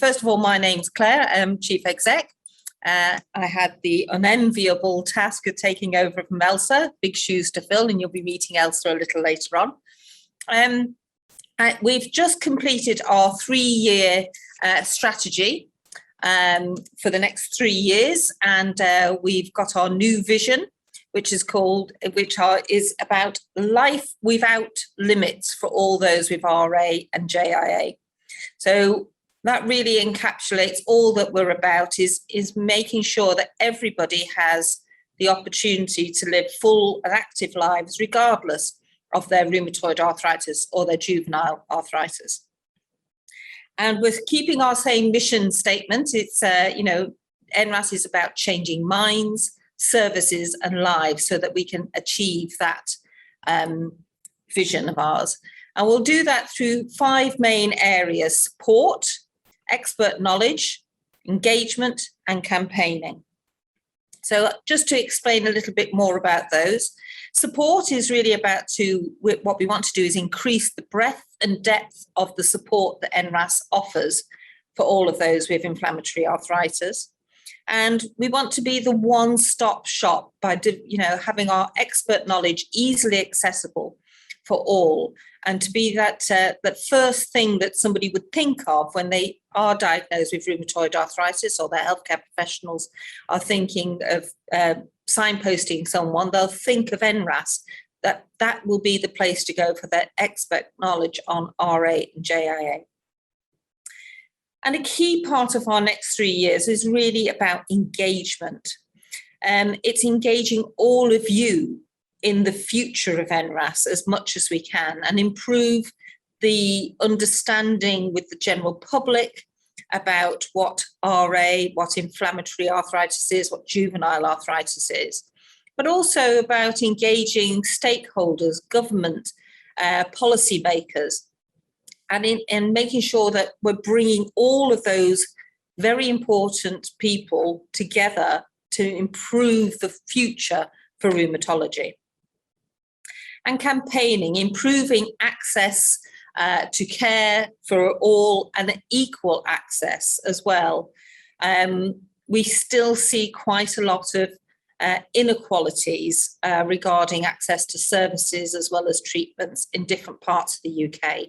first of all, my name's Claire. I'm Chief Exec. I had the unenviable task of taking over from Elsa, big shoes to fill, and you'll be meeting Elsa a little later on. We've just completed our 3-year strategy for the next 3 years, and we've got our new vision, which is about life without limits for all those with RA and JIA. So that really encapsulates all that we're about, is making sure that everybody has the opportunity to live full and active lives, regardless of their rheumatoid arthritis or their juvenile arthritis. And we're keeping our same mission statement. It's, NRAS is about changing minds, services and lives so that we can achieve that vision of ours. And we'll do that through 5 main areas: support, expert knowledge, engagement and campaigning. So just to explain a little bit more about those, support is really about what we want to do is increase the breadth and depth of the support that NRAS offers for all of those with inflammatory arthritis. And we want to be the one-stop shop by having our expert knowledge easily accessible for all, and to be that first thing that somebody would think of when they are diagnosed with rheumatoid arthritis, or their healthcare professionals are thinking of signposting someone. They'll think of NRAS. That will be the place to go for that expert knowledge on RA and JIA. And a key part of our next 3 years is really about engagement. It's engaging all of you in the future of NRAS as much as we can, and improve the understanding with the general public about what RA, what inflammatory arthritis is, what juvenile arthritis is, but also about engaging stakeholders, government, policymakers, and in making sure that we're bringing all of those very important people together to improve the future for rheumatology. And campaigning, improving access to care for all and equal access as well. We still see quite a lot of inequalities regarding access to services as well as treatments in different parts of the UK.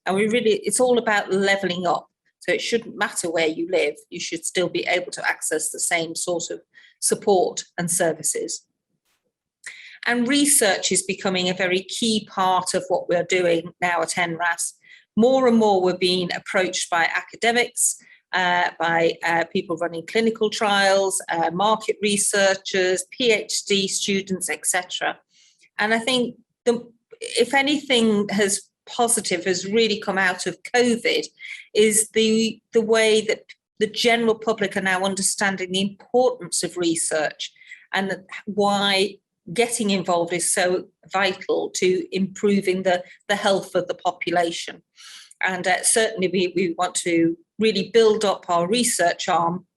And it's all about levelling up. So it shouldn't matter where you live, you should still be able to access the same sort of support and services. And research is becoming a very key part of what we're doing now at NRAS. More and more we're being approached by academics, by people running clinical trials, market researchers, PhD students, etc. And I think if anything positive has really come out of COVID is the way that the general public are now understanding the importance of research, and why getting involved is so vital to improving the health of the population. And certainly we want to really build up our research arm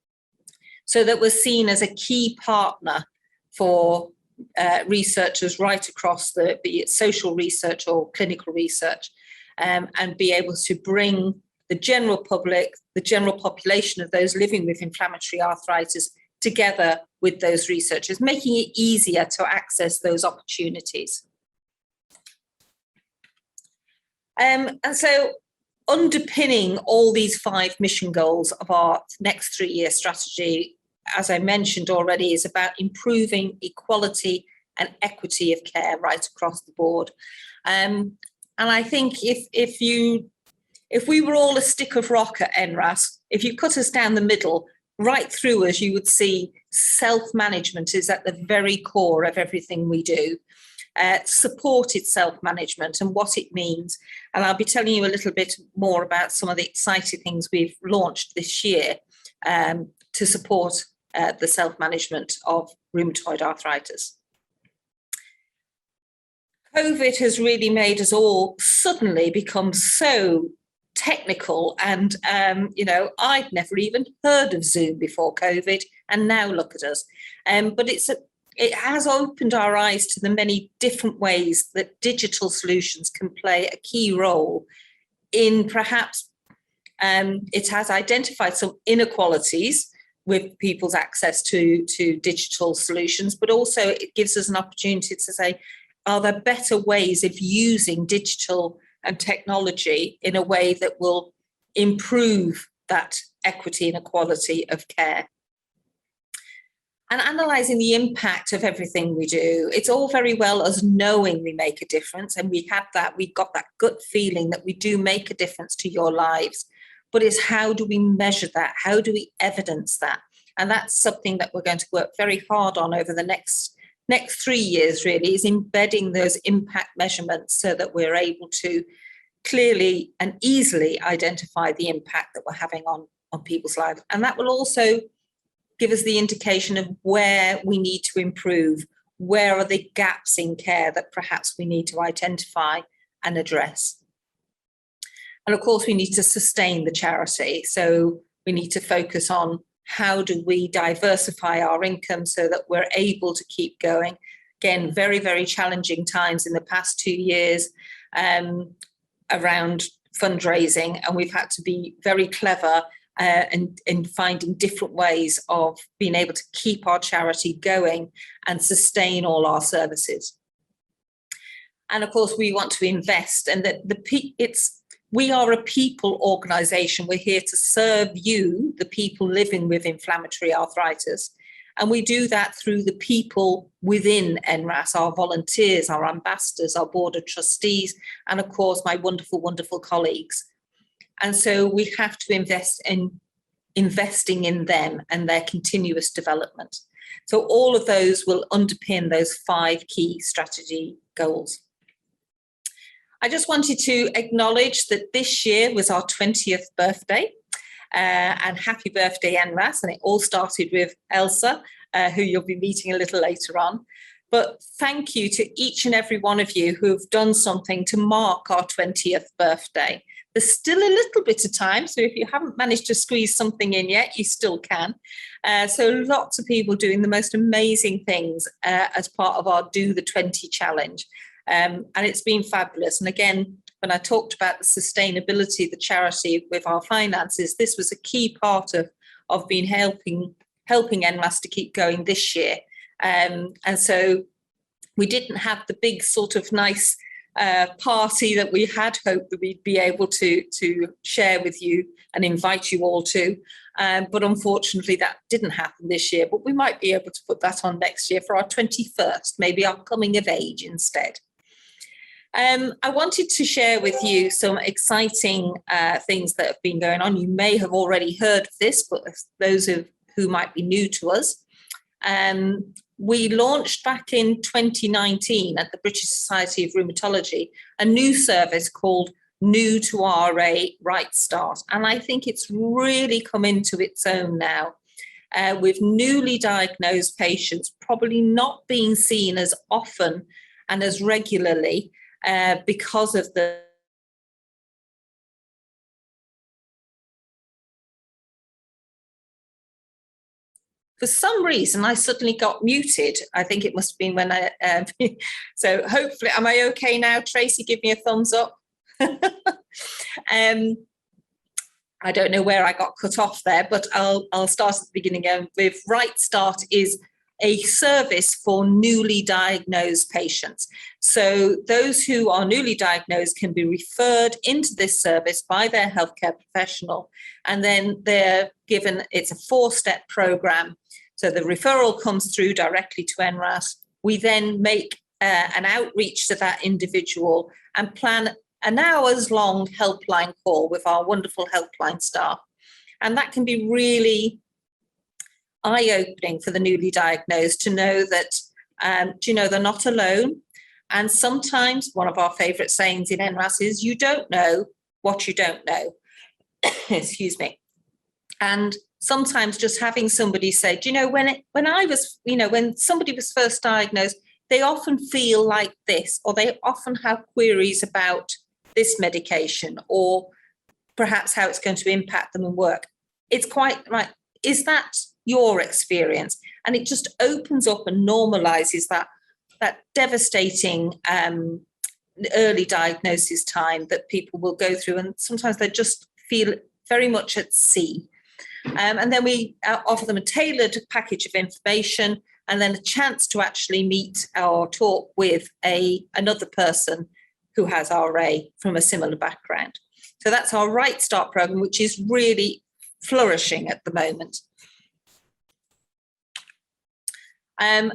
so that we're seen as a key partner for researchers right across be it social research or clinical research, and be able to bring the general public, the general population of those living with inflammatory arthritis together with those researchers, making it easier to access those opportunities. And so underpinning all these 5 mission goals of our next 3-year strategy, as I mentioned already, is about improving equality and equity of care right across the board. And I think if we were all a stick of rock at NRAS, if you cut us down the middle, right through us, you would see self-management is at the very core of everything we do. Supported self-management and what it means. And I'll be telling you a little bit more about some of the exciting things we've launched this year to support the self-management of rheumatoid arthritis. COVID has really made us all suddenly become so technical, and I'd never even heard of Zoom before COVID, and now look at us. But it has opened our eyes to the many different ways that digital solutions can play a key role in perhaps It has identified some inequalities with people's access to digital solutions, but also it gives us an opportunity to say, are there better ways of using digital and technology in a way that will improve that equity and equality of care? And analysing the impact of everything we do. It's all very well as knowing we make a difference, and we've got that gut feeling that we do make a difference to your lives. But it's how do we measure that? How do we evidence that? And that's something that we're going to work very hard on over the next 3 years, really, is embedding those impact measurements so that we're able to clearly and easily identify the impact that we're having on people's lives. And that will also give us the indication of where we need to improve, where are the gaps in care that perhaps we need to identify and address. And of course, we need to sustain the charity. So we need to focus on how do we diversify our income so that we're able to keep going. Again, very, very challenging times in the past 2 years around fundraising, and we've had to be very clever in finding different ways of being able to keep our charity going and sustain all our services. And of course, we want to invest, and that we are a people organisation. We're here to serve you, the people living with inflammatory arthritis. And we do that through the people within NRAS, our volunteers, our ambassadors, our board of trustees, and of course, my wonderful, wonderful colleagues. And so we have to invest in investing in them and their continuous development. So all of those will underpin those 5 key strategy goals. I just wanted to acknowledge that this year was our 20th birthday, and happy birthday, NRAS. And it all started with Elsa, who you'll be meeting a little later on. But thank you to each and every one of you who have done something to mark our 20th birthday. There's still a little bit of time, so if you haven't managed to squeeze something in yet, you still can. So lots of people doing the most amazing things as part of our Do the 20 challenge. And it's been fabulous. And again, when I talked about the sustainability of the charity with our finances, this was a key part of being helping NRAS to keep going this year. And so we didn't have the big sort of nice party that we had hoped that we'd be able to share with you and invite you all to. But unfortunately, that didn't happen this year. But we might be able to put that on next year for our 21st, maybe our coming of age instead. I wanted to share with you some exciting things that have been going on. You may have already heard of this, but those who might be new to us, we launched back in 2019 at the British Society of Rheumatology a new service called New to RA Right Start. And I think it's really come into its own now, with newly diagnosed patients probably not being seen as often and as regularly because of the for some reason, I suddenly got muted. I think it must have been when I... so hopefully, am I okay now? Tracy, give me a thumbs up. I don't know where I got cut off there, but I'll start at the beginning again with Right Start is a service for newly diagnosed patients. So those who are newly diagnosed can be referred into this service by their healthcare professional, and then they're given, it's a 4-step program. So the referral comes through directly to NRAS. We then make an outreach to that individual and plan an hours-long helpline call with our wonderful helpline staff. And that can be really eye-opening for the newly diagnosed to know that, they're not alone. And sometimes one of our favourite sayings in NRAS is, you don't know what you don't know. Excuse me. And sometimes just having somebody say, when somebody was first diagnosed, they often feel like this, or they often have queries about this medication, or perhaps how it's going to impact them and work. It's quite right. Is that your experience? And it just opens up and normalizes that devastating early diagnosis time that people will go through. And sometimes they just feel very much at sea. And then we offer them a tailored package of information and then a chance to actually meet or talk with another person who has RA from a similar background. So that's our Right Start program, which is really flourishing at the moment. And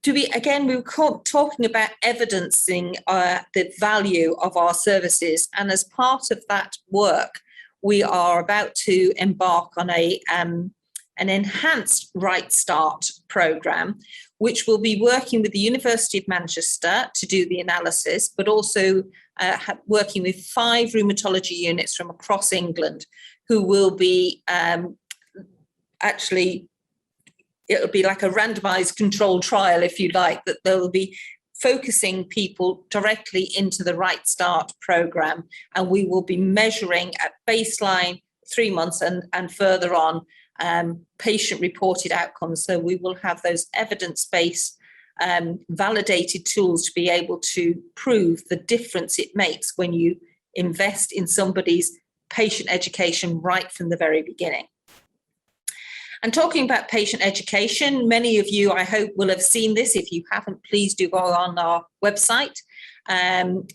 we were talking about evidencing the value of our services. And as part of that work, we are about to embark on an enhanced Right Start program, which will be working with the University of Manchester to do the analysis, but also working with 5 rheumatology units from across England who will be it'll be like a randomized controlled trial, if you like, that they'll be focusing people directly into the Right Start program. And we will be measuring at baseline, 3 months and further on, patient-reported outcomes. So we will have those evidence-based, validated tools to be able to prove the difference it makes when you invest in somebody's patient education right from the very beginning. And talking about patient education, many of you, I hope, will have seen this. If you haven't, please do go on our website. And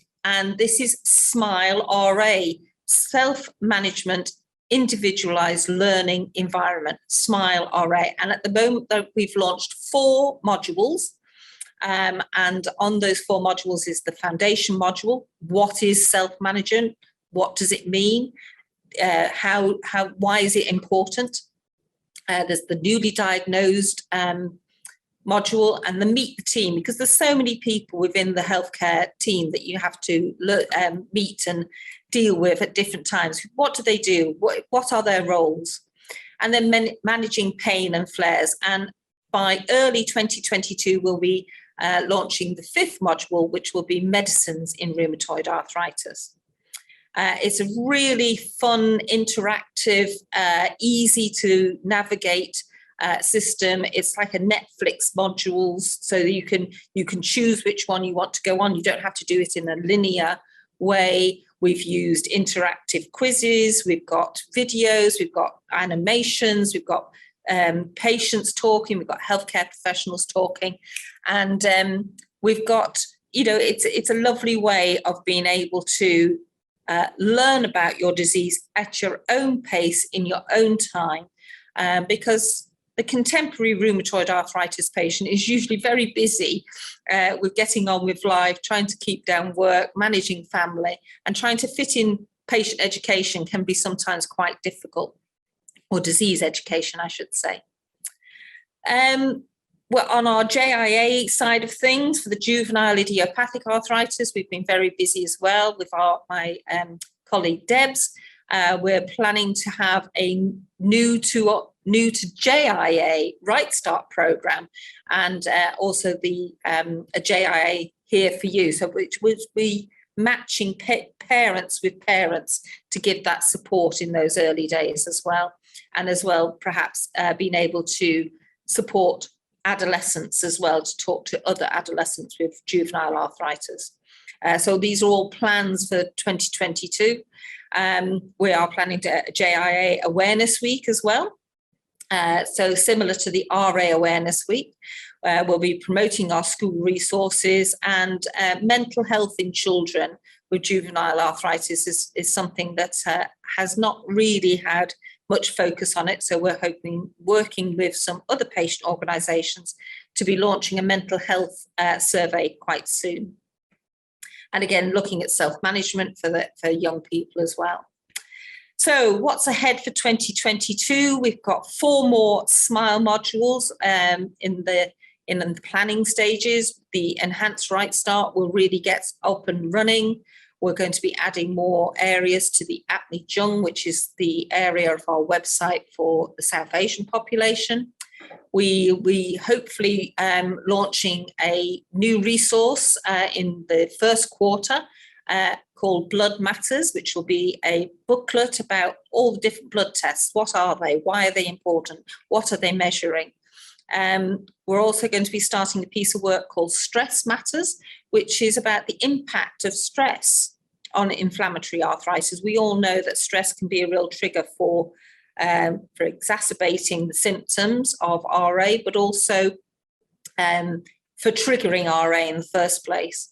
this is SMILE RA, Self-Management Individualized Learning Environment, SMILE RA. And at the moment, we've launched 4 modules. And on those 4 modules is the foundation module. What is self-management? What does it mean? Why is it important? There's the newly diagnosed module and the meet the team, because there's so many people within the healthcare team that you have to meet and deal with at different times. What do they do? What are their roles? And then managing pain and flares. And by early 2022, we'll be launching the 5th module, which will be medicines in rheumatoid arthritis. It's a really fun, interactive, easy to navigate system. It's like a Netflix modules, so that you can choose which one you want to go on. You don't have to do it in a linear way. We've used interactive quizzes, we've got videos, we've got animations, we've got patients talking, we've got healthcare professionals talking, and we've got, it's a lovely way of being able to learn about your disease at your own pace, in your own time, because the contemporary rheumatoid arthritis patient is usually very busy with getting on with life, trying to keep down work, managing family, and trying to fit in patient education can be sometimes quite difficult, or disease education, I should say. Well, on our JIA side of things, for the juvenile idiopathic arthritis, we've been very busy as well with my colleague Debs. We're planning to have a new to JIA Right Start program, and also a JIA Here for You, so which would be matching parents with parents to give that support in those early days as well, and as well perhaps being able to support adolescents as well, to talk to other adolescents with juvenile arthritis. So these are all plans for 2022. We are planning a JIA Awareness Week as well. So similar to the RA Awareness Week, we'll be promoting our school resources, and mental health in children with juvenile arthritis is something that has not really had much focus on it. So we're hoping, working with some other patient organisations, to be launching a mental health survey quite soon. And again, looking at self-management for young people as well. So what's ahead for 2022? We've got 4 more SMILE modules in the planning stages. The enhanced Right Start will really get up and running. We're going to be adding more areas to the APNI Jung, which is the area of our website for the South Asian population. We hopefully launching a new resource in the first quarter called Blood Matters, which will be a booklet about all the different blood tests. What are they? Why are they important? What are they measuring? We're also going to be starting a piece of work called Stress Matters, which is about the impact of stress on inflammatory arthritis. We all know that stress can be a real trigger for exacerbating the symptoms of RA, but also for triggering RA in the first place.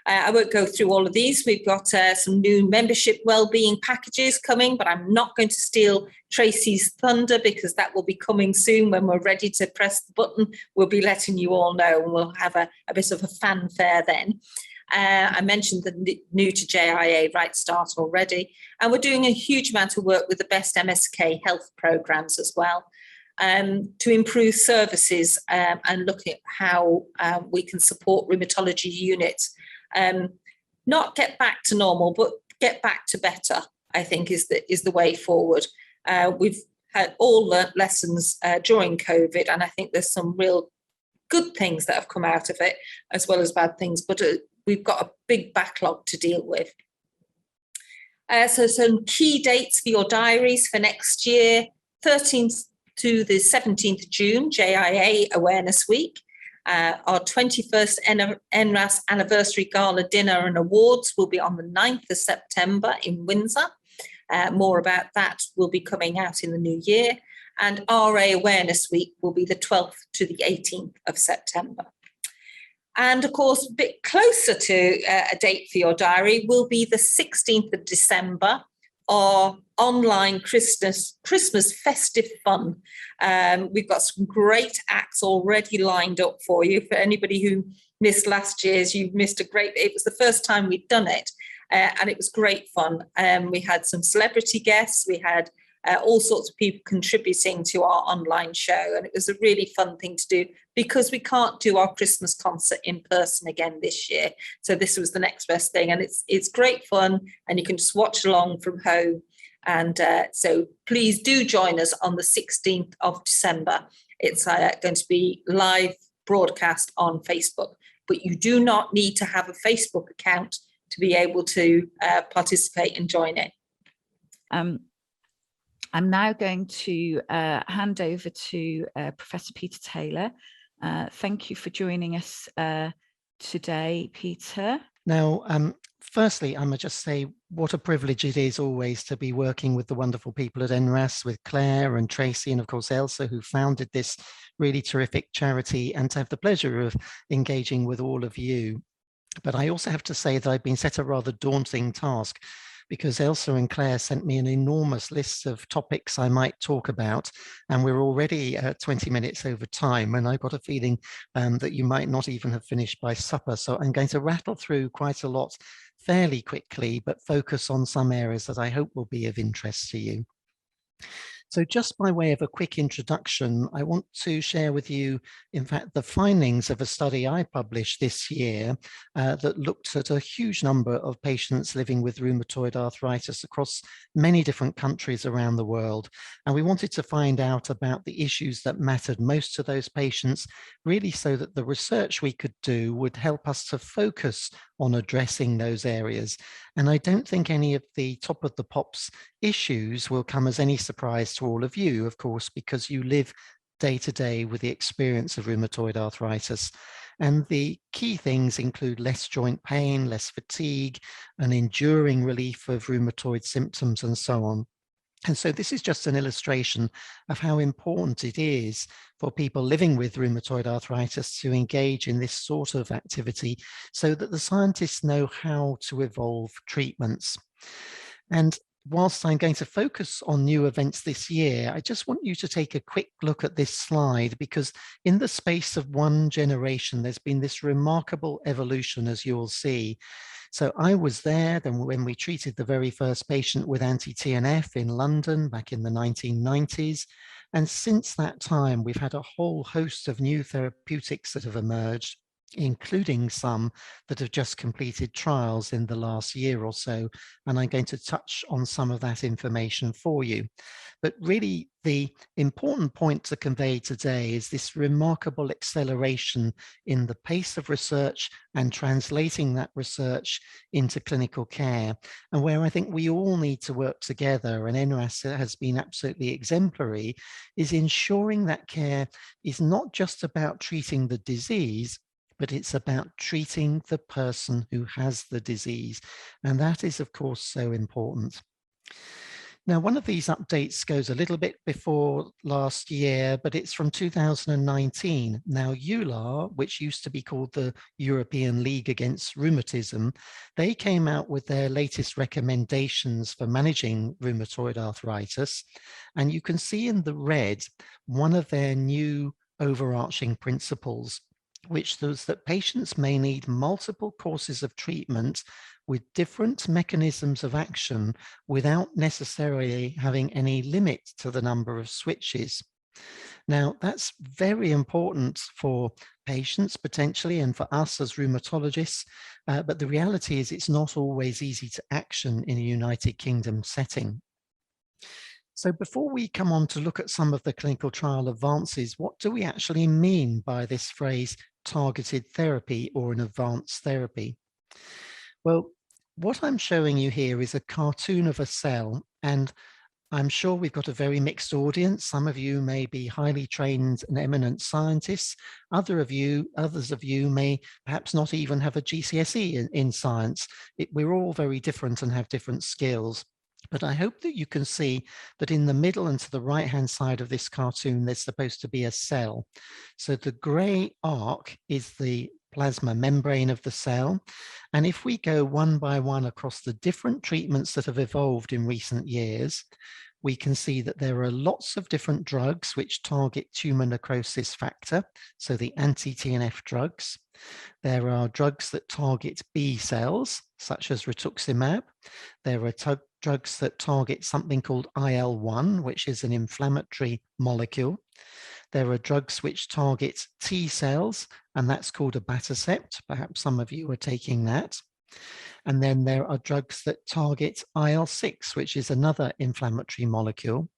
I won't go through all of these. We've got some new membership wellbeing packages coming, but I'm not going to steal Tracy's thunder because that will be coming soon. When we're ready to press the button, we'll be letting you all know, and we'll have a bit of a fanfare then. I mentioned the new to JIA Right Start already, and we're doing a huge amount of work with the best MSK health programs as well, to improve services and look at how we can support rheumatology units. Not get back to normal, but get back to better, I think is the way forward. We've had all learnt lessons during COVID, and I think there's some real good things that have come out of it, as well as bad things, but we've got a big backlog to deal with. So some key dates for your diaries for next year: 13th to the 17th of June, JIA Awareness Week. Our 21st NRAS Anniversary Gala Dinner and Awards will be on the 9th of September in Windsor. More about that will be coming out in the new year. And RA Awareness Week will be the 12th to the 18th of September. And of course, a bit closer to a date for your diary will be the 16th of December, our online Christmas festive fun. We've got some great acts already lined up for you. For anybody who missed last year's, you've missed it was the first time we'd done it, and it was great fun. We had some celebrity guests, we had all sorts of people contributing to our online show, and it was a really fun thing to do because we can't do our Christmas concert in person again this year. So this was the next best thing, and it's great fun, and you can just watch along from home. And so please do join us on the 16th of December. It's going to be live broadcast on Facebook, but you do not need to have a Facebook account to be able to participate and join it. I'm now going to hand over to Professor Peter Taylor. Thank you for joining us today, Peter. Now, firstly, I must just say what a privilege it is always to be working with the wonderful people at NRAS, with Claire and Tracy, and of course Elsa, who founded this really terrific charity, and to have the pleasure of engaging with all of you. But I also have to say that I've been set a rather daunting task, because Elsa and Claire sent me an enormous list of topics I might talk about, and we're already 20 minutes over time, and I've got a feeling that you might not even have finished by supper. So I'm going to rattle through quite a lot fairly quickly, but focus on some areas that I hope will be of interest to you. So just by way of a quick introduction, I want to share with you, in fact, the findings of a study I published this year that looked at a huge number of patients living with rheumatoid arthritis across many different countries around the world. And we wanted to find out about the issues that mattered most to those patients, really so that the research we could do would help us to focus on addressing those areas. And I don't think any of the top of the pops issues will come as any surprise to all of you, of course, because you live day to day with the experience of rheumatoid arthritis. And the key things include less joint pain, less fatigue, an enduring relief of rheumatoid symptoms, and so on. And so this is just an illustration of how important it is for people living with rheumatoid arthritis to engage in this sort of activity so that the scientists know how to evolve treatments. And whilst I'm going to focus on new events this year, I just want you to take a quick look at this slide, because in the space of one generation, there's been this remarkable evolution, as you'll see. So I was there then when we treated the very first patient with anti-TNF in London back in the 1990s. And since that time, we've had a whole host of new therapeutics that have emerged, including some that have just completed trials in the last year or so. And I'm going to touch on some of that information for you. But really, the important point to convey today is this remarkable acceleration in the pace of research and translating that research into clinical care. And where I think we all need to work together, and NRAS has been absolutely exemplary, is ensuring that care is not just about treating the disease, but it's about treating the person who has the disease. And that is, of course, so important. Now, one of these updates goes a little bit before last year, but it's from 2019. Now, EULAR, which used to be called the European League Against Rheumatism, they came out with their latest recommendations for managing rheumatoid arthritis. And you can see in the red one of their new overarching principles, which was that patients may need multiple courses of treatment with different mechanisms of action without necessarily having any limit to the number of switches. Now, that's very important for patients potentially and for us as rheumatologists, but the reality is it's not always easy to action in a United Kingdom setting. So before we come on to look at some of the clinical trial advances, what do we actually mean by this phrase targeted therapy or an advanced therapy? Well, what I'm showing you here is a cartoon of a cell, and I'm sure we've got a very mixed audience. Some of you may be highly trained and eminent scientists. Others of you may perhaps not even have a GCSE in science. We're all very different and have different skills. But I hope that you can see that in the middle and to the right-hand side of this cartoon, there's supposed to be a cell. So the gray arc is the plasma membrane of the cell. And if we go one by one across the different treatments that have evolved in recent years, we can see that there are lots of different drugs which target tumor necrosis factor, so the anti-TNF drugs. There are drugs that target B cells, such as rituximab. There are drugs that target something called IL-1, which is an inflammatory molecule. There are drugs which target T cells, and that's called abatacept. Perhaps some of you are taking that. And then there are drugs that target IL-6, which is another inflammatory molecule.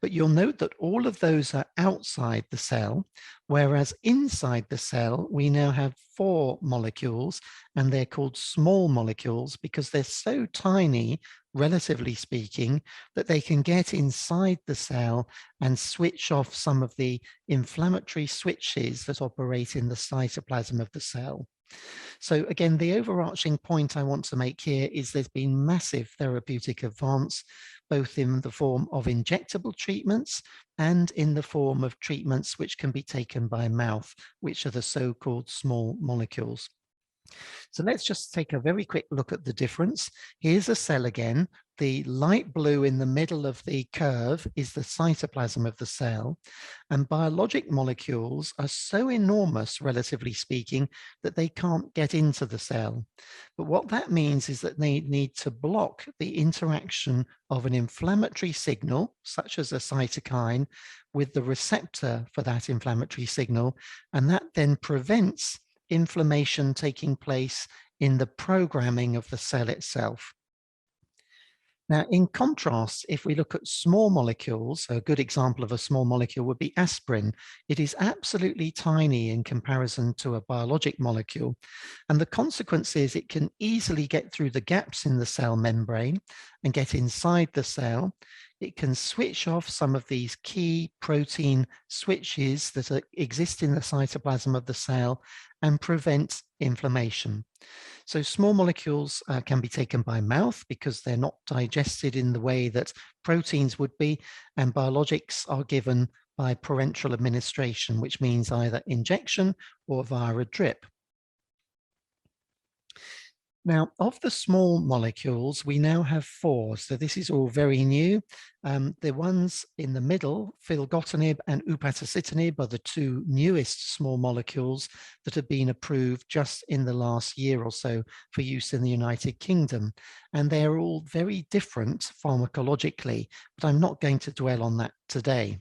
But you'll note that all of those are outside the cell, whereas inside the cell, we now have 4 molecules, and they're called small molecules because they're so tiny, relatively speaking, that they can get inside the cell and switch off some of the inflammatory switches that operate in the cytoplasm of the cell. So again, the overarching point I want to make here is there's been massive therapeutic advance, both in the form of injectable treatments and in the form of treatments which can be taken by mouth, which are the so-called small molecules. So let's just take a very quick look at the difference. Here's a cell again. The light blue in the middle of the curve is the cytoplasm of the cell, and biologic molecules are so enormous, relatively speaking, that they can't get into the cell. But what that means is that they need to block the interaction of an inflammatory signal, such as a cytokine, with the receptor for that inflammatory signal, and that then prevents inflammation taking place in the programming of the cell itself. Now, in contrast, if we look at small molecules, a good example of a small molecule would be aspirin. It is absolutely tiny in comparison to a biologic molecule. And the consequence is it can easily get through the gaps in the cell membrane and get inside the cell. It can switch off some of these key protein switches that exist in the cytoplasm of the cell and prevent inflammation. So small molecules can be taken by mouth because they're not digested in the way that proteins would be, and biologics are given by parenteral administration, which means either injection or via a drip. Now, of the small molecules, we now have 4. So this is all very new. The ones in the middle, filgotinib and upadacitinib, are the 2 newest small molecules that have been approved just in the last year or so for use in the United Kingdom. And they're all very different pharmacologically, but I'm not going to dwell on that today.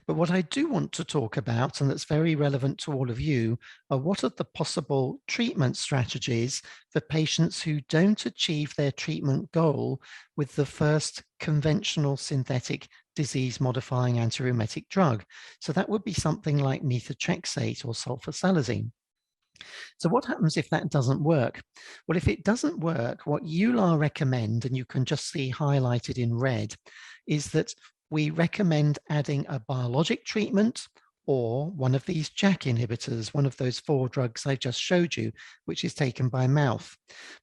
But what I do want to talk about, and that's very relevant to all of you, are what are the possible treatment strategies for patients who don't achieve their treatment goal with the first conventional synthetic disease-modifying antirheumatic drug. So that would be something like methotrexate or sulfasalazine. So what happens if that doesn't work? Well, if it doesn't work, what EULAR recommend, and you can just see highlighted in red, is that we recommend adding a biologic treatment or one of these JAK inhibitors, one of those 4 drugs I just showed you, which is taken by mouth.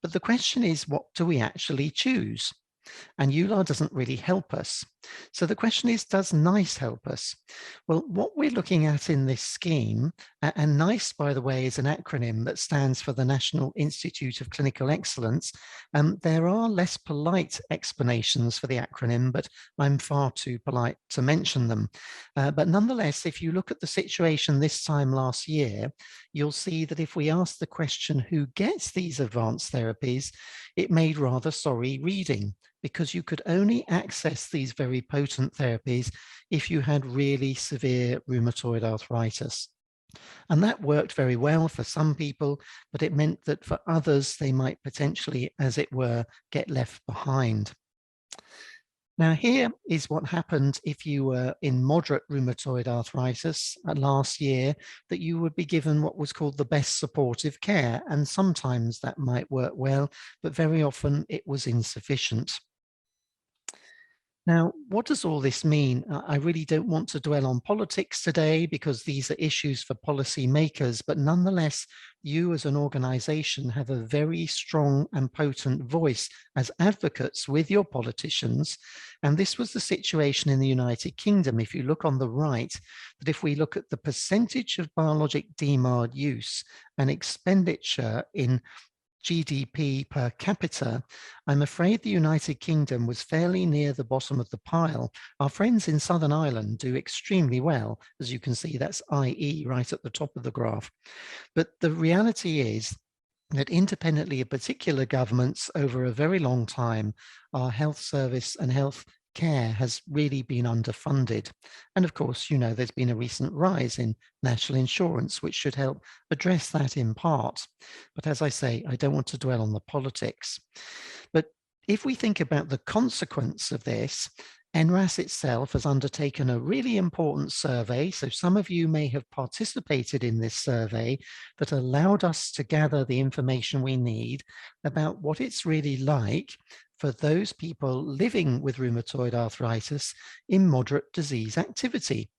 But the question is, what do we actually choose? And EULAR doesn't really help us. So the question is, does NICE help us? Well, what we're looking at in this scheme, and NICE, by the way, is an acronym that stands for the National Institute of Clinical Excellence. There are less polite explanations for the acronym, but I'm far too polite to mention them. But nonetheless, if you look at the situation this time last year, you'll see that if we ask the question, who gets these advanced therapies, it made rather sorry reading, because you could only access these very potent therapies if you had really severe rheumatoid arthritis. And that worked very well for some people, but it meant that for others, they might potentially, as it were, get left behind. Now, here is what happened if you were in moderate rheumatoid arthritis last year, that you would be given what was called the best supportive care. And sometimes that might work well, but very often it was insufficient. Now, what does all this mean? I really don't want to dwell on politics today because these are issues for policy makers, but nonetheless, you as an organization have a very strong and potent voice as advocates with your politicians. And this was the situation in the United Kingdom. If you look on the right, that if we look at the percentage of biologic DMARD use and expenditure in GDP per capita, I'm afraid the United Kingdom was fairly near the bottom of the pile. Our friends in Southern Ireland do extremely well. As you can see, that's IE right at the top of the graph. But the reality is that independently of particular governments over a very long time, our health service and health care has really been underfunded. And of course, you know, there's been a recent rise in national insurance, which should help address that in part. But as I say, I don't want to dwell on the politics. But if we think about the consequence of this, NRAS itself has undertaken a really important survey. So some of you may have participated in this survey that allowed us to gather the information we need about what it's really like for those people living with rheumatoid arthritis in moderate disease activity.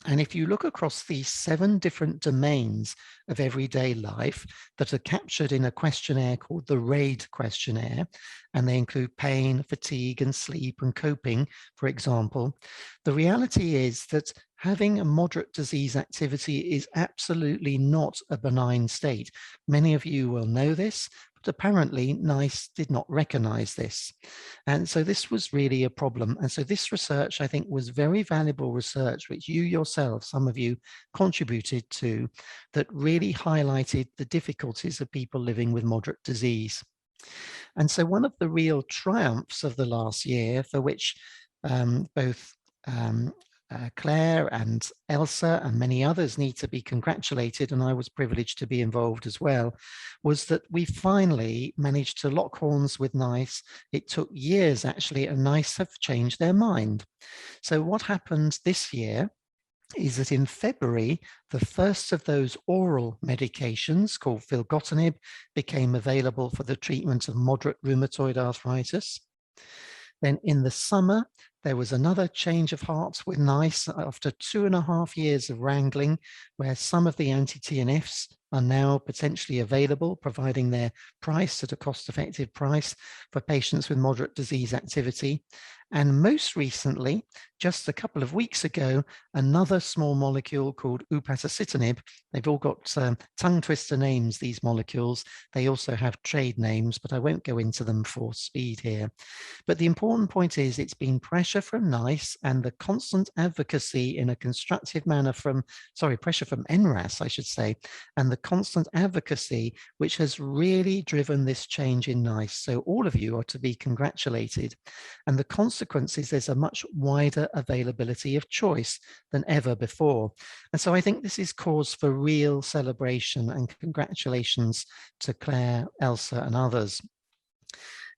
And if you look across these 7 different domains of everyday life that are captured in a questionnaire called the RAID questionnaire, and they include pain, fatigue, and sleep and coping, for example, the reality is that having a moderate disease activity is absolutely not a benign state. Many of you will know this, but apparently NICE did not recognize this. And so this was really a problem. And so this research, I think, was very valuable research, which you yourself, some of you contributed to, that really highlighted the difficulties of people living with moderate disease. And so one of the real triumphs of the last year, for which both Claire and Elsa and many others need to be congratulated, and I was privileged to be involved as well, was that we finally managed to lock horns with NICE. It took years actually, and NICE have changed their mind. So what happened this year is that in February, the first of those oral medications called filgotinib became available for the treatment of moderate rheumatoid arthritis. Then in the summer, there was another change of heart with NICE after 2.5 years of wrangling, where some of the anti-TNFs are now potentially available, providing their price at a cost-effective price for patients with moderate disease activity. And most recently, just a couple of weeks ago, another small molecule called upadacitinib. They've all got tongue twister names, these molecules. They also have trade names, but I won't go into them for speed here. But the important point is it's been pressure from NICE and the constant advocacy in a constructive manner from, pressure from NRAS, I should say, and the constant advocacy which has really driven this change in NICE. So all of you are to be congratulated. And the consequence is there's a much wider availability of choice than ever before. And so I think this is cause for real celebration, and congratulations to Claire, Elsa, and others.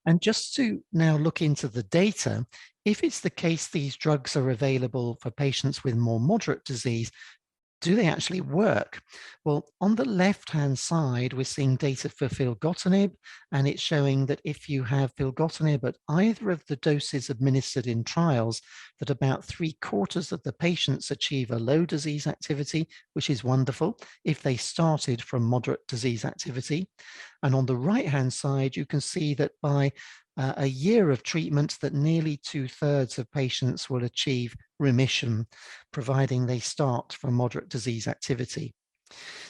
And just to now look into the data, if it's the case these drugs are available for patients with more moderate disease, do they actually work? Well, on the left-hand side, we're seeing data for filgotinib, and it's showing that if you have filgotinib at either of the doses administered in trials, that about 3/4 of the patients achieve a low disease activity, which is wonderful, if they started from moderate disease activity. And on the right-hand side, you can see that by a year of treatment, that nearly 2/3 of patients will achieve remission, providing they start from moderate disease activity.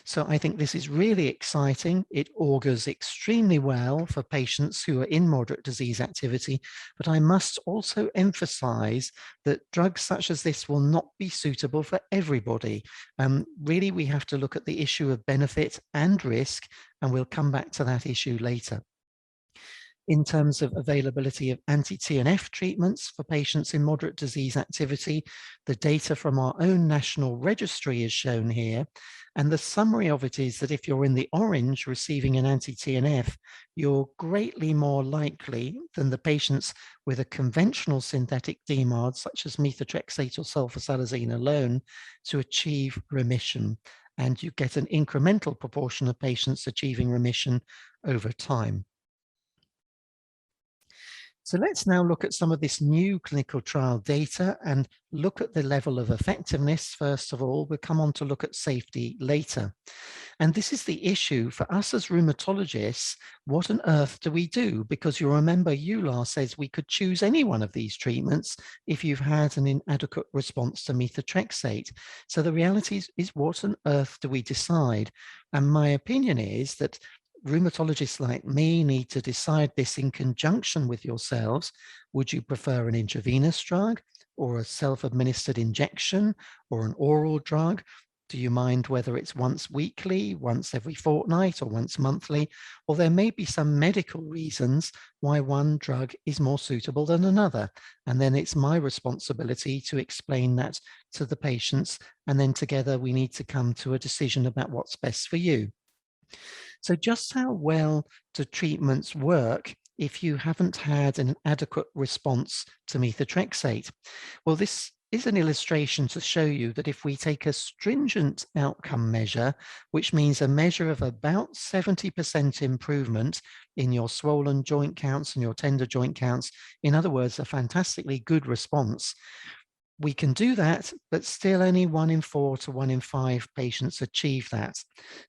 So I think this is really exciting. It augurs extremely well for patients who are in moderate disease activity, but I must also emphasize that drugs such as this will not be suitable for everybody. Really, we have to look at the issue of benefit and risk, and we'll come back to that issue later. In terms of availability of anti-TNF treatments for patients in moderate disease activity, the data from our own national registry is shown here. And the summary of it is that if you're in the orange receiving an anti-TNF, you're greatly more likely than the patients with a conventional synthetic DMARD, such as methotrexate or sulfasalazine alone, to achieve remission. And you get an incremental proportion of patients achieving remission over time. So let's now look at some of this new clinical trial data and look at the level of effectiveness. First of all, we'll come on to look at safety later. And this is the issue for us as rheumatologists. What on earth do we do? Because you'll remember EULAR says we could choose any one of these treatments if you've had an inadequate response to methotrexate. So the reality is what on earth do we decide? And my opinion is that rheumatologists like me need to decide this in conjunction with yourselves. Would you prefer an intravenous drug or a self-administered injection or an oral drug? Do you mind whether it's once weekly, once every fortnight, or once monthly? Or there may be some medical reasons why one drug is more suitable than another. And then it's my responsibility to explain that to the patients. And then together we need to come to a decision about what's best for you. So just how well do treatments work if you haven't had an adequate response to methotrexate? Well, this is an illustration to show you that if we take a stringent outcome measure, which means a measure of about 70% improvement in your swollen joint counts and your tender joint counts, in other words, a fantastically good response, we can do that, but still only 1 in 4 to 1 in 5 patients achieve that.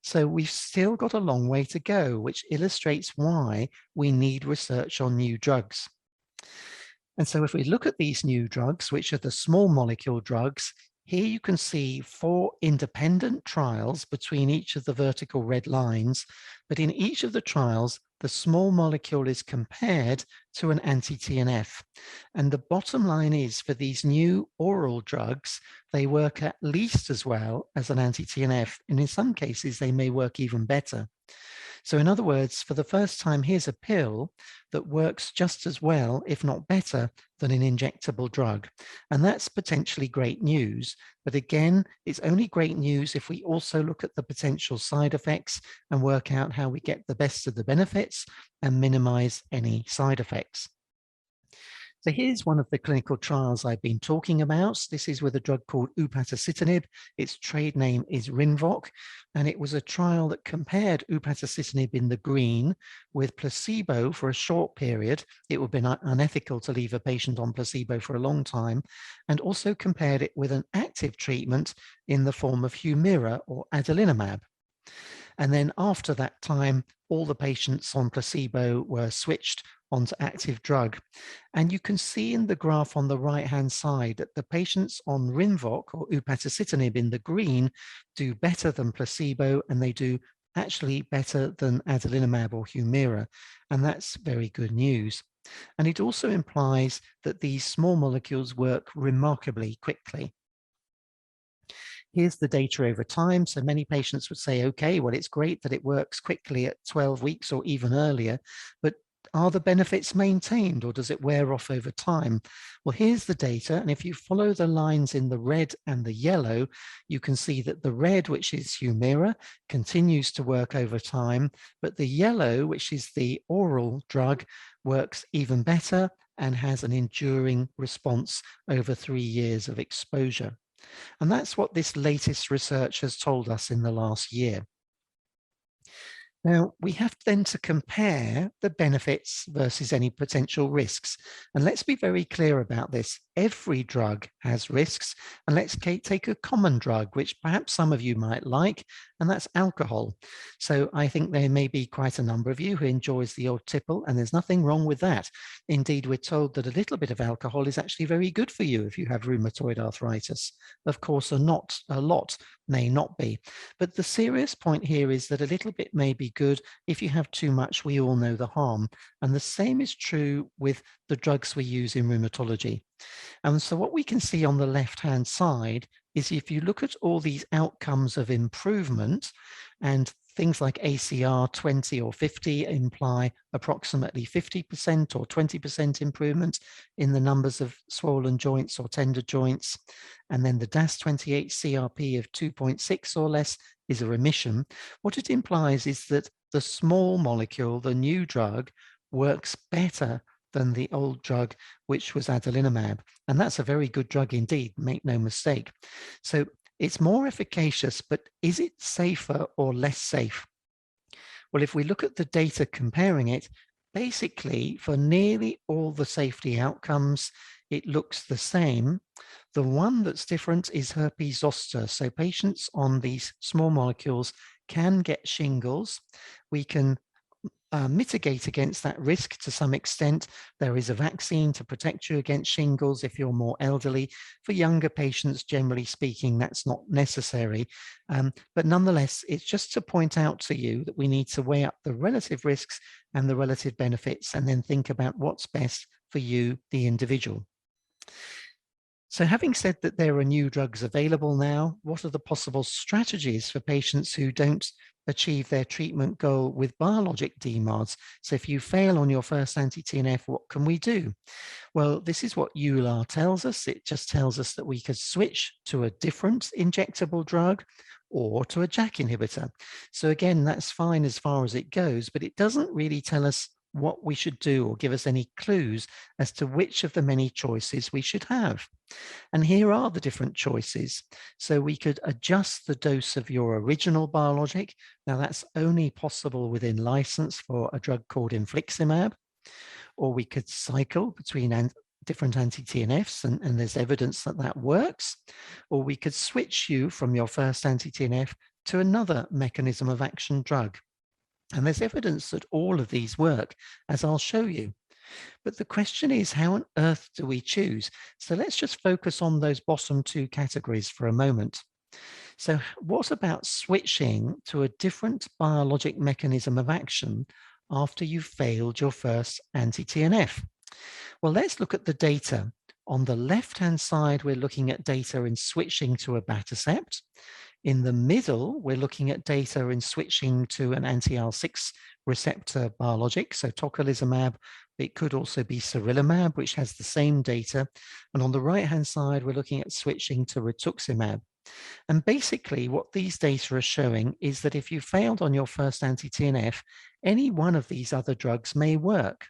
So we've still got a long way to go, which illustrates why we need research on new drugs. And so if we look at these new drugs, which are the small molecule drugs, here you can see 4 independent trials between each of the vertical red lines, but in each of the trials, the small molecule is compared to an anti-TNF. And the bottom line is for these new oral drugs, they work at least as well as an anti-TNF, and in some cases, they may work even better. So in other words, for the first time, here's a pill that works just as well, if not better, than an injectable drug. And that's potentially great news. But again, it's only great news if we also look at the potential side effects and work out how we get the best of the benefits and minimize any side effects. So here's one of the clinical trials I've been talking about. This is with a drug called upadacitinib. Its trade name is Rinvoq, and it was a trial that compared upadacitinib in the green with placebo for a short period. It would have been unethical to leave a patient on placebo for a long time, and also compared it with an active treatment in the form of Humira or adalimumab. And then after that time, all the patients on placebo were switched onto active drug. And you can see in the graph on the right-hand side that the patients on Rinvoq or upadacitinib in the green do better than placebo, and they do actually better than adalimumab or Humira. And that's very good news. And it also implies that these small molecules work remarkably quickly. Here's the data over time. So many patients would say, okay, well, it's great that it works quickly at 12 weeks or even earlier, but are the benefits maintained or does it wear off over time? Well, here's the data. And if you follow the lines in the red and the yellow, you can see that the red, which is Humira, continues to work over time, but the yellow, which is the oral drug, works even better and has an enduring response over 3 years of exposure. And that's what this latest research has told us in the last year. Now, we have then to compare the benefits versus any potential risks. And let's be very clear about this. Every drug has risks. And let's take a common drug, which perhaps some of you might like, and that's alcohol. So I think there may be quite a number of you who enjoys the odd tipple, and there's nothing wrong with that. Indeed, we're told that a little bit of alcohol is actually very good for you if you have rheumatoid arthritis. Of course, a lot may not be. But the serious point here is that a little bit may be good. If you have too much, we all know the harm. And the same is true with the drugs we use in rheumatology. And so what we can see on the left-hand side is if you look at all these outcomes of improvement, and things like ACR 20 or 50 imply approximately 50% or 20% improvement in the numbers of swollen joints or tender joints. And then the DAS28 CRP of 2.6 or less is a remission. What it implies is that the small molecule, the new drug, works better than the old drug, which was adalimumab. And that's a very good drug indeed, make no mistake. So it's more efficacious, but is it safer or less safe? Well, if we look at the data comparing it, basically for nearly all the safety outcomes, it looks the same. The one that's different is herpes zoster. So patients on these small molecules can get shingles. We can mitigate against that risk to some extent. There is a vaccine to protect you against shingles if you're more elderly. For younger patients, generally speaking, that's not necessary. But nonetheless, it's just to point out to you that we need to weigh up the relative risks and the relative benefits and then think about what's best for you, the individual. So having said that there are new drugs available now, what are the possible strategies for patients who don't achieve their treatment goal with biologic DMARDs? So if you fail on your first anti-TNF, what can we do? Well, this is what EULAR tells us. It just tells us that we could switch to a different injectable drug or to a JAK inhibitor. So again, that's fine as far as it goes, but it doesn't really tell us what we should do or give us any clues as to which of the many choices we should have. And here are the different choices. So we could adjust the dose of your original biologic. Now that's only possible within license for a drug called Infliximab, or we could cycle between different anti-TNFs, and there's evidence that that works, or we could switch you from your first anti-TNF to another mechanism of action drug. And there's evidence that all of these work, as I'll show you. But the question is, how on earth do we choose? So let's just focus on those bottom two categories for a moment. So what about switching to a different biologic mechanism of action after you've failed your first anti-TNF? Well, let's look at the data. On the left-hand side, we're looking at data in switching to abatacept. In the middle, we're looking at data in switching to an anti-IL-6 receptor biologic, so tocilizumab. It could also be sarilumab, which has the same data. And on the right-hand side, we're looking at switching to rituximab. And basically, what these data are showing is that if you failed on your first anti-TNF, any one of these other drugs may work.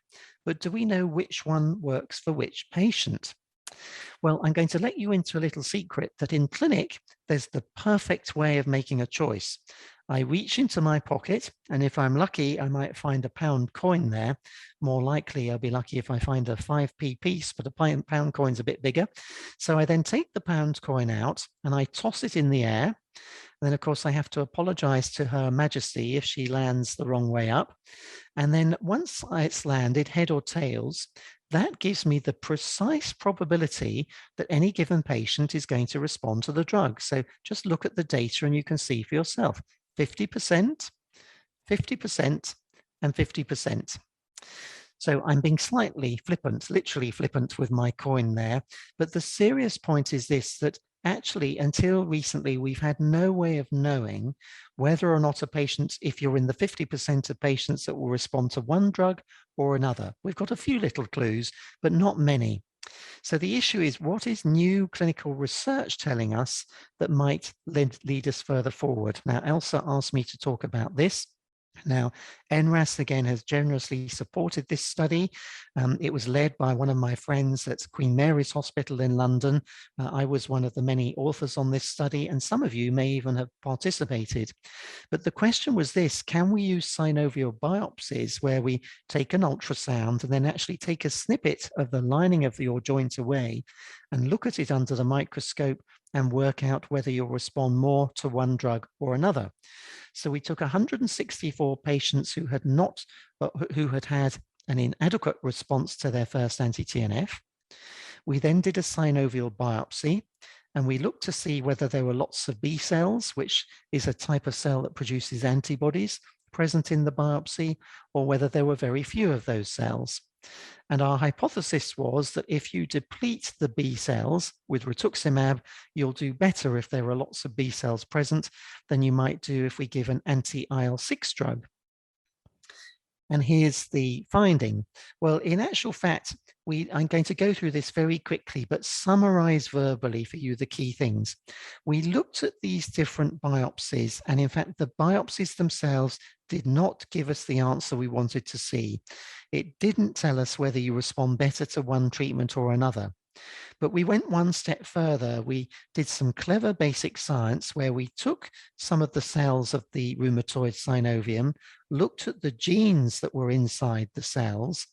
But do we know which one works for which patient? Well, I'm going to let you into a little secret that in clinic, there's the perfect way of making a choice. I reach into my pocket, and if I'm lucky, I might find a pound coin there. More likely, I'll be lucky if I find a 5p piece, but a pound coin's a bit bigger. So I then take the pound coin out and I toss it in the air. And then, of course, I have to apologize to Her Majesty if she lands the wrong way up. And then once it's landed, head or tails, that gives me the precise probability that any given patient is going to respond to the drug. So just look at the data and you can see for yourself, 50%, 50%, and 50%. So I'm being slightly flippant, literally flippant with my coin there. But the serious point is this, that actually, until recently, we've had no way of knowing whether or not a patient, if you're in the 50% of patients that will respond to one drug or another. We've got a few little clues, but not many. So the issue is, what is new clinical research telling us that might lead us further forward? Now, Elsa asked me to talk about this. Now, NRAS again has generously supported this study. It was led by one of my friends at Queen Mary's Hospital in London. I was one of the many authors on this study, and some of you may even have participated. But the question was this: can we use synovial biopsies where we take an ultrasound and then actually take a snippet of the lining of your joint away and look at it under the microscope and work out whether you'll respond more to one drug or another? So we took 164 patients who had had an inadequate response to their first anti-TNF. We then did a synovial biopsy, and we looked to see whether there were lots of B cells, which is a type of cell that produces antibodies, present in the biopsy, or whether there were very few of those cells. And our hypothesis was that if you deplete the B cells with rituximab, you'll do better if there are lots of B cells present than you might do if we give an anti-IL-6 drug. And here's the finding. Well, in actual fact, I'm going to go through this very quickly, but summarize verbally for you the key things. We looked at these different biopsies, and in fact, the biopsies themselves did not give us the answer we wanted to see. It didn't tell us whether you respond better to one treatment or another. But we went one step further. We did some clever basic science where we took some of the cells of the rheumatoid synovium, looked at the genes that were inside the cells,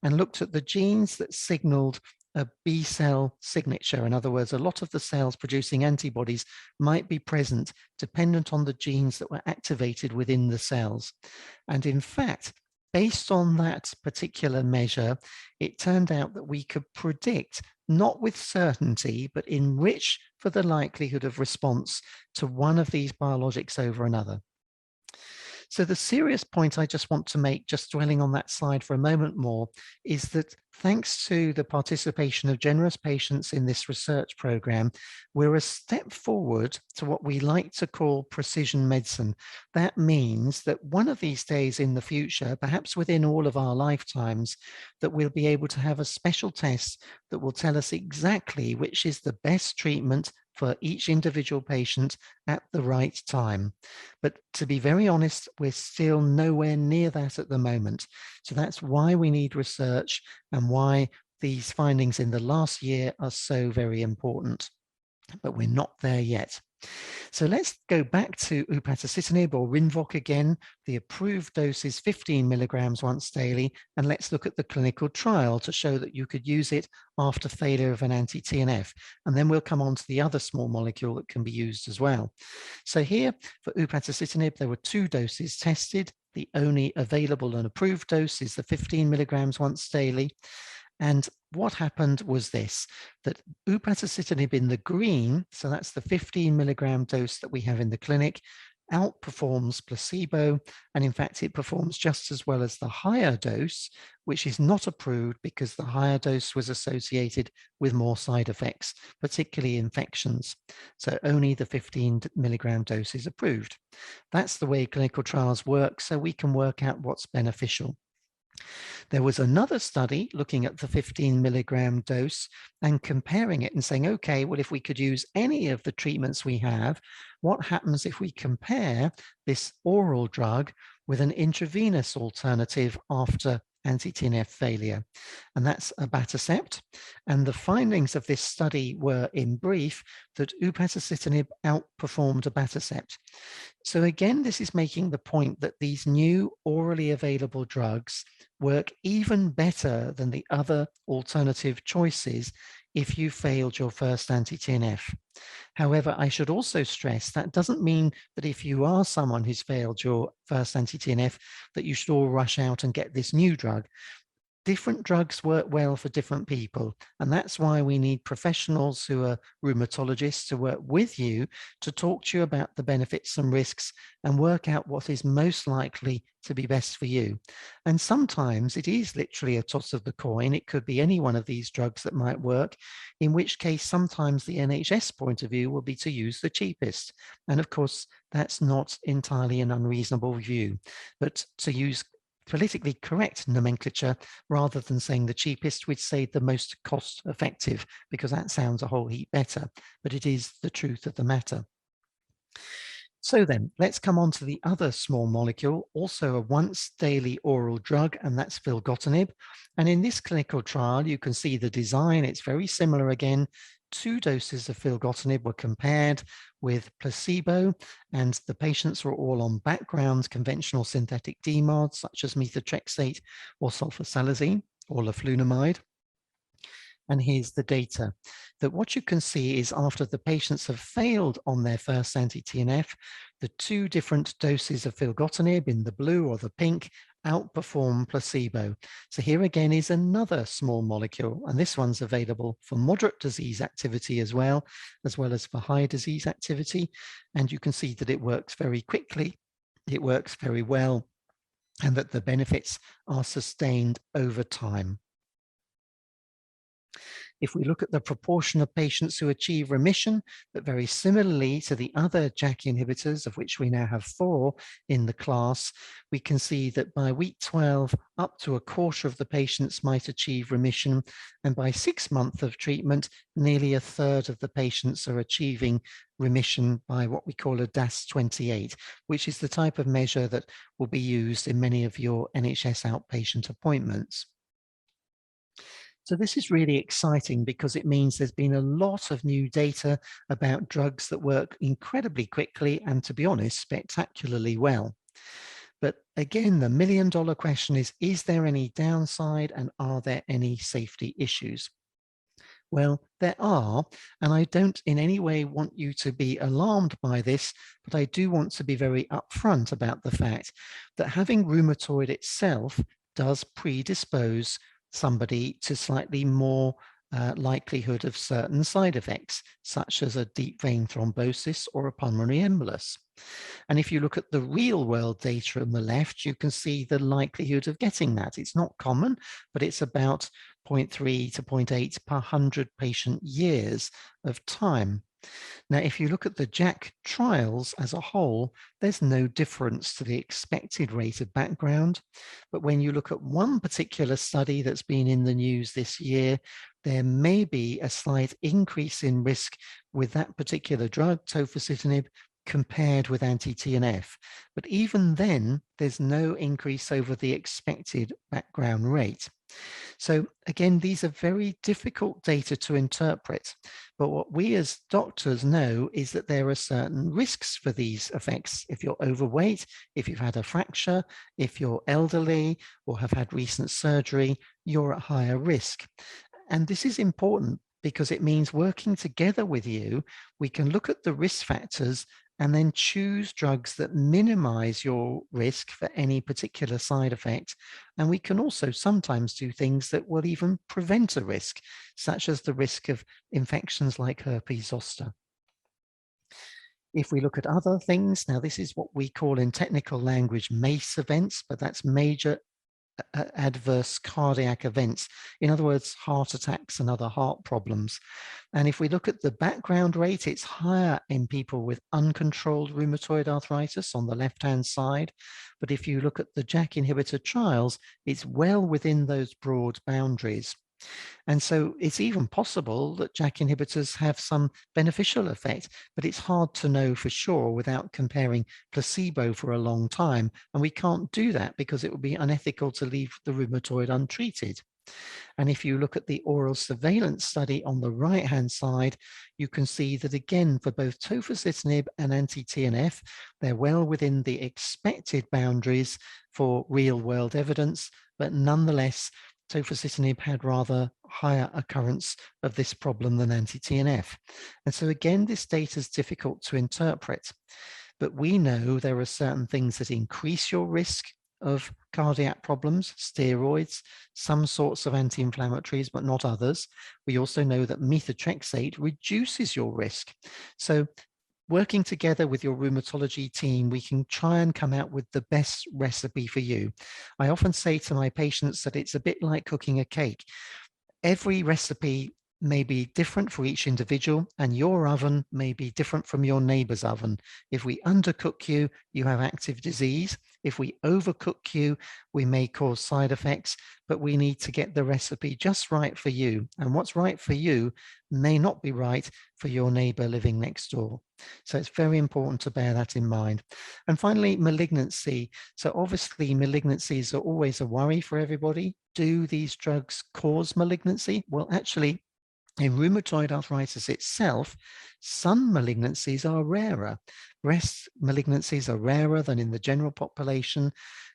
and looked at the genes that signaled a B cell signature. In other words, a lot of the cells producing antibodies might be present dependent on the genes that were activated within the cells. And in fact, based on that particular measure, it turned out that we could predict, not with certainty, but enrich for the likelihood of response to one of these biologics over another. So the serious point I just want to make, just dwelling on that slide for a moment more, is that thanks to the participation of generous patients in this research program, we're a step forward to what we like to call precision medicine. That means that one of these days in the future, perhaps within all of our lifetimes, that we'll be able to have a special test that will tell us exactly which is the best treatment for each individual patient at the right time. But to be very honest, we're still nowhere near that at the moment. So that's why we need research and why these findings in the last year are so very important. But we're not there yet. So let's go back to upadacitinib or Rinvoq again. The approved dose is 15 milligrams once daily, and let's look at the clinical trial to show that you could use it after failure of an anti-TNF. And then we'll come on to the other small molecule that can be used as well. So here for upadacitinib, there were 2 doses tested. The only available and approved dose is the 15 milligrams once daily. And what happened was this, that upadacitinib in the green, so that's the 15 milligram dose that we have in the clinic, outperforms placebo. And in fact, it performs just as well as the higher dose, which is not approved because the higher dose was associated with more side effects, particularly infections. So only the 15 milligram dose is approved. That's the way clinical trials work, so we can work out what's beneficial. There was another study looking at the 15 milligram dose and comparing it and saying, okay, well, if we could use any of the treatments we have, what happens if we compare this oral drug with an intravenous alternative after anti-TNF failure? And that's abatacept. And the findings of this study were, in brief, that upadacitinib outperformed abatacept. So again, this is making the point that these new orally available drugs work even better than the other alternative choices if you failed your first anti-TNF. However, I should also stress that doesn't mean that if you are someone who's failed your first anti-TNF, that you should all rush out and get this new drug. Different drugs work well for different people, and that's why we need professionals who are rheumatologists to work with you to talk to you about the benefits and risks and work out what is most likely to be best for you. And sometimes it is literally a toss of the coin. It could be any one of these drugs that might work, in which case sometimes the NHS point of view will be to use the cheapest. And of course, that's not entirely an unreasonable view, but to use politically correct nomenclature, rather than saying the cheapest, we'd say the most cost effective, because that sounds a whole heap better, but it is the truth of the matter. So then, let's come on to the other small molecule, also a once daily oral drug, and that's filgotinib. And in this clinical trial, you can see the design. It's very similar again. 2 doses of filgotinib were compared with placebo, and the patients were all on background conventional synthetic DMARDs, such as methotrexate or sulfasalazine or leflunomide. And here's the data, that what you can see is after the patients have failed on their first anti-TNF, the 2 different doses of filgotinib in the blue or the pink outperform placebo. So here again is another small molecule, and this one's available for moderate disease activity as well as for high disease activity. And you can see that it works very quickly, it works very well, and that the benefits are sustained over time. If we look at the proportion of patients who achieve remission, but very similarly to the other JAK inhibitors, of which we now have 4 in the class, we can see that by week 12, up to a quarter of the patients might achieve remission, and by 6 months of treatment, nearly a third of the patients are achieving remission by what we call a DAS28, which is the type of measure that will be used in many of your NHS outpatient appointments. So this is really exciting because it means there's been a lot of new data about drugs that work incredibly quickly and, to be honest, spectacularly well. But again, the million-dollar question is there any downside and are there any safety issues? Well, there are, and I don't in any way want you to be alarmed by this, but I do want to be very upfront about the fact that having rheumatoid itself does predispose somebody to slightly more likelihood of certain side effects, such as a deep vein thrombosis or a pulmonary embolus. And if you look at the real world data on the left, you can see the likelihood of getting that. It's not common, but it's about 0.3 to 0.8 per 100 patient years of time. Now, if you look at the JAK trials as a whole, there's no difference to the expected rate of background. But when you look at one particular study that's been in the news this year, there may be a slight increase in risk with that particular drug, tofacitinib, compared with anti-TNF. But even then, there's no increase over the expected background rate. So again, these are very difficult data to interpret, but what we as doctors know is that there are certain risks for these effects. If you're overweight, if you've had a fracture, if you're elderly or have had recent surgery, you're at higher risk. And this is important because it means working together with you, we can look at the risk factors and then choose drugs that minimize your risk for any particular side effect. And we can also sometimes do things that will even prevent a risk, such as the risk of infections like herpes zoster. If we look at other things, now this is what we call in technical language MACE events, but that's major adverse cardiac events. In other words, heart attacks and other heart problems. And if we look at the background rate, it's higher in people with uncontrolled rheumatoid arthritis on the left-hand side. But if you look at the JAK inhibitor trials, it's well within those broad boundaries. And so it's even possible that JAK inhibitors have some beneficial effect, but it's hard to know for sure without comparing placebo for a long time. And we can't do that because it would be unethical to leave the rheumatoid untreated. And if you look at the oral surveillance study on the right-hand side, you can see that again, for both tofacitinib and anti-TNF, they're well within the expected boundaries for real-world evidence, but nonetheless, tofacitinib had rather higher occurrence of this problem than anti-TNF. And so again, this data is difficult to interpret, but we know there are certain things that increase your risk of cardiac problems, steroids, some sorts of anti-inflammatories, but not others. We also know that methotrexate reduces your risk. So working together with your rheumatology team, we can try and come out with the best recipe for you. I often say to my patients that it's a bit like cooking a cake. Every recipe may be different for each individual, and your oven may be different from your neighbor's oven. If we undercook you, you have active disease. If we overcook you, we may cause side effects, but we need to get the recipe just right for you. And what's right for you may not be right for your neighbor living next door. So it's very important to bear that in mind. And finally, malignancy. So obviously malignancies are always a worry for everybody. Do these drugs cause malignancy? Well, actually, in rheumatoid arthritis itself, some malignancies are rarer. Breast malignancies are rarer than in the general population.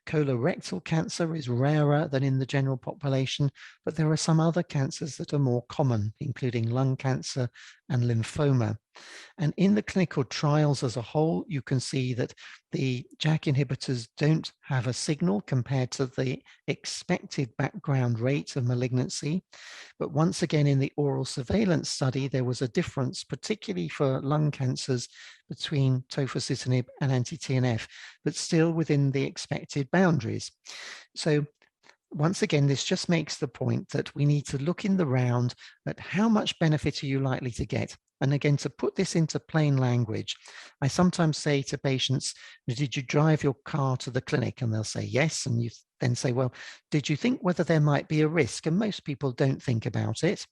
Colorectal cancer is rarer than in the general population, but there are some other cancers that are more common, including lung cancer and lymphoma. And in the clinical trials as a whole, you can see that the JAK inhibitors don't have a signal compared to the expected background rate of malignancy. But once again, in the oral surveillance study, there was a difference, particularly for lung cancers, between tofacitinib and anti-TNF, but still within the expected boundaries. So once again, this just makes the point that we need to look in the round at how much benefit are you likely to get. And again, to put this into plain language, I sometimes say to patients, did you drive your car to the clinic? And they'll say yes. And you then say, well, did you think whether there might be a risk? And most people don't think about it.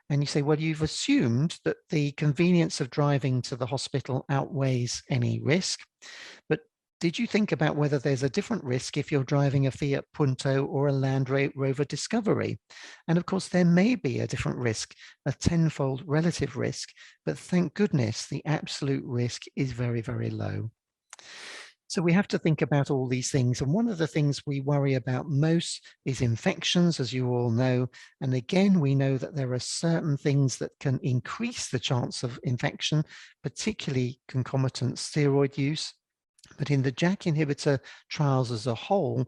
And you say, well, you've assumed that the convenience of driving to the hospital outweighs any risk. But did you think about whether there's a different risk if you're driving a Fiat Punto or a Land Rover Discovery? And of course, there may be a different risk, a tenfold relative risk, but thank goodness the absolute risk is very, very low. So we have to think about all these things. And one of the things we worry about most is infections, as you all know. And again, we know that there are certain things that can increase the chance of infection, particularly concomitant steroid use. But in the JAK inhibitor trials as a whole,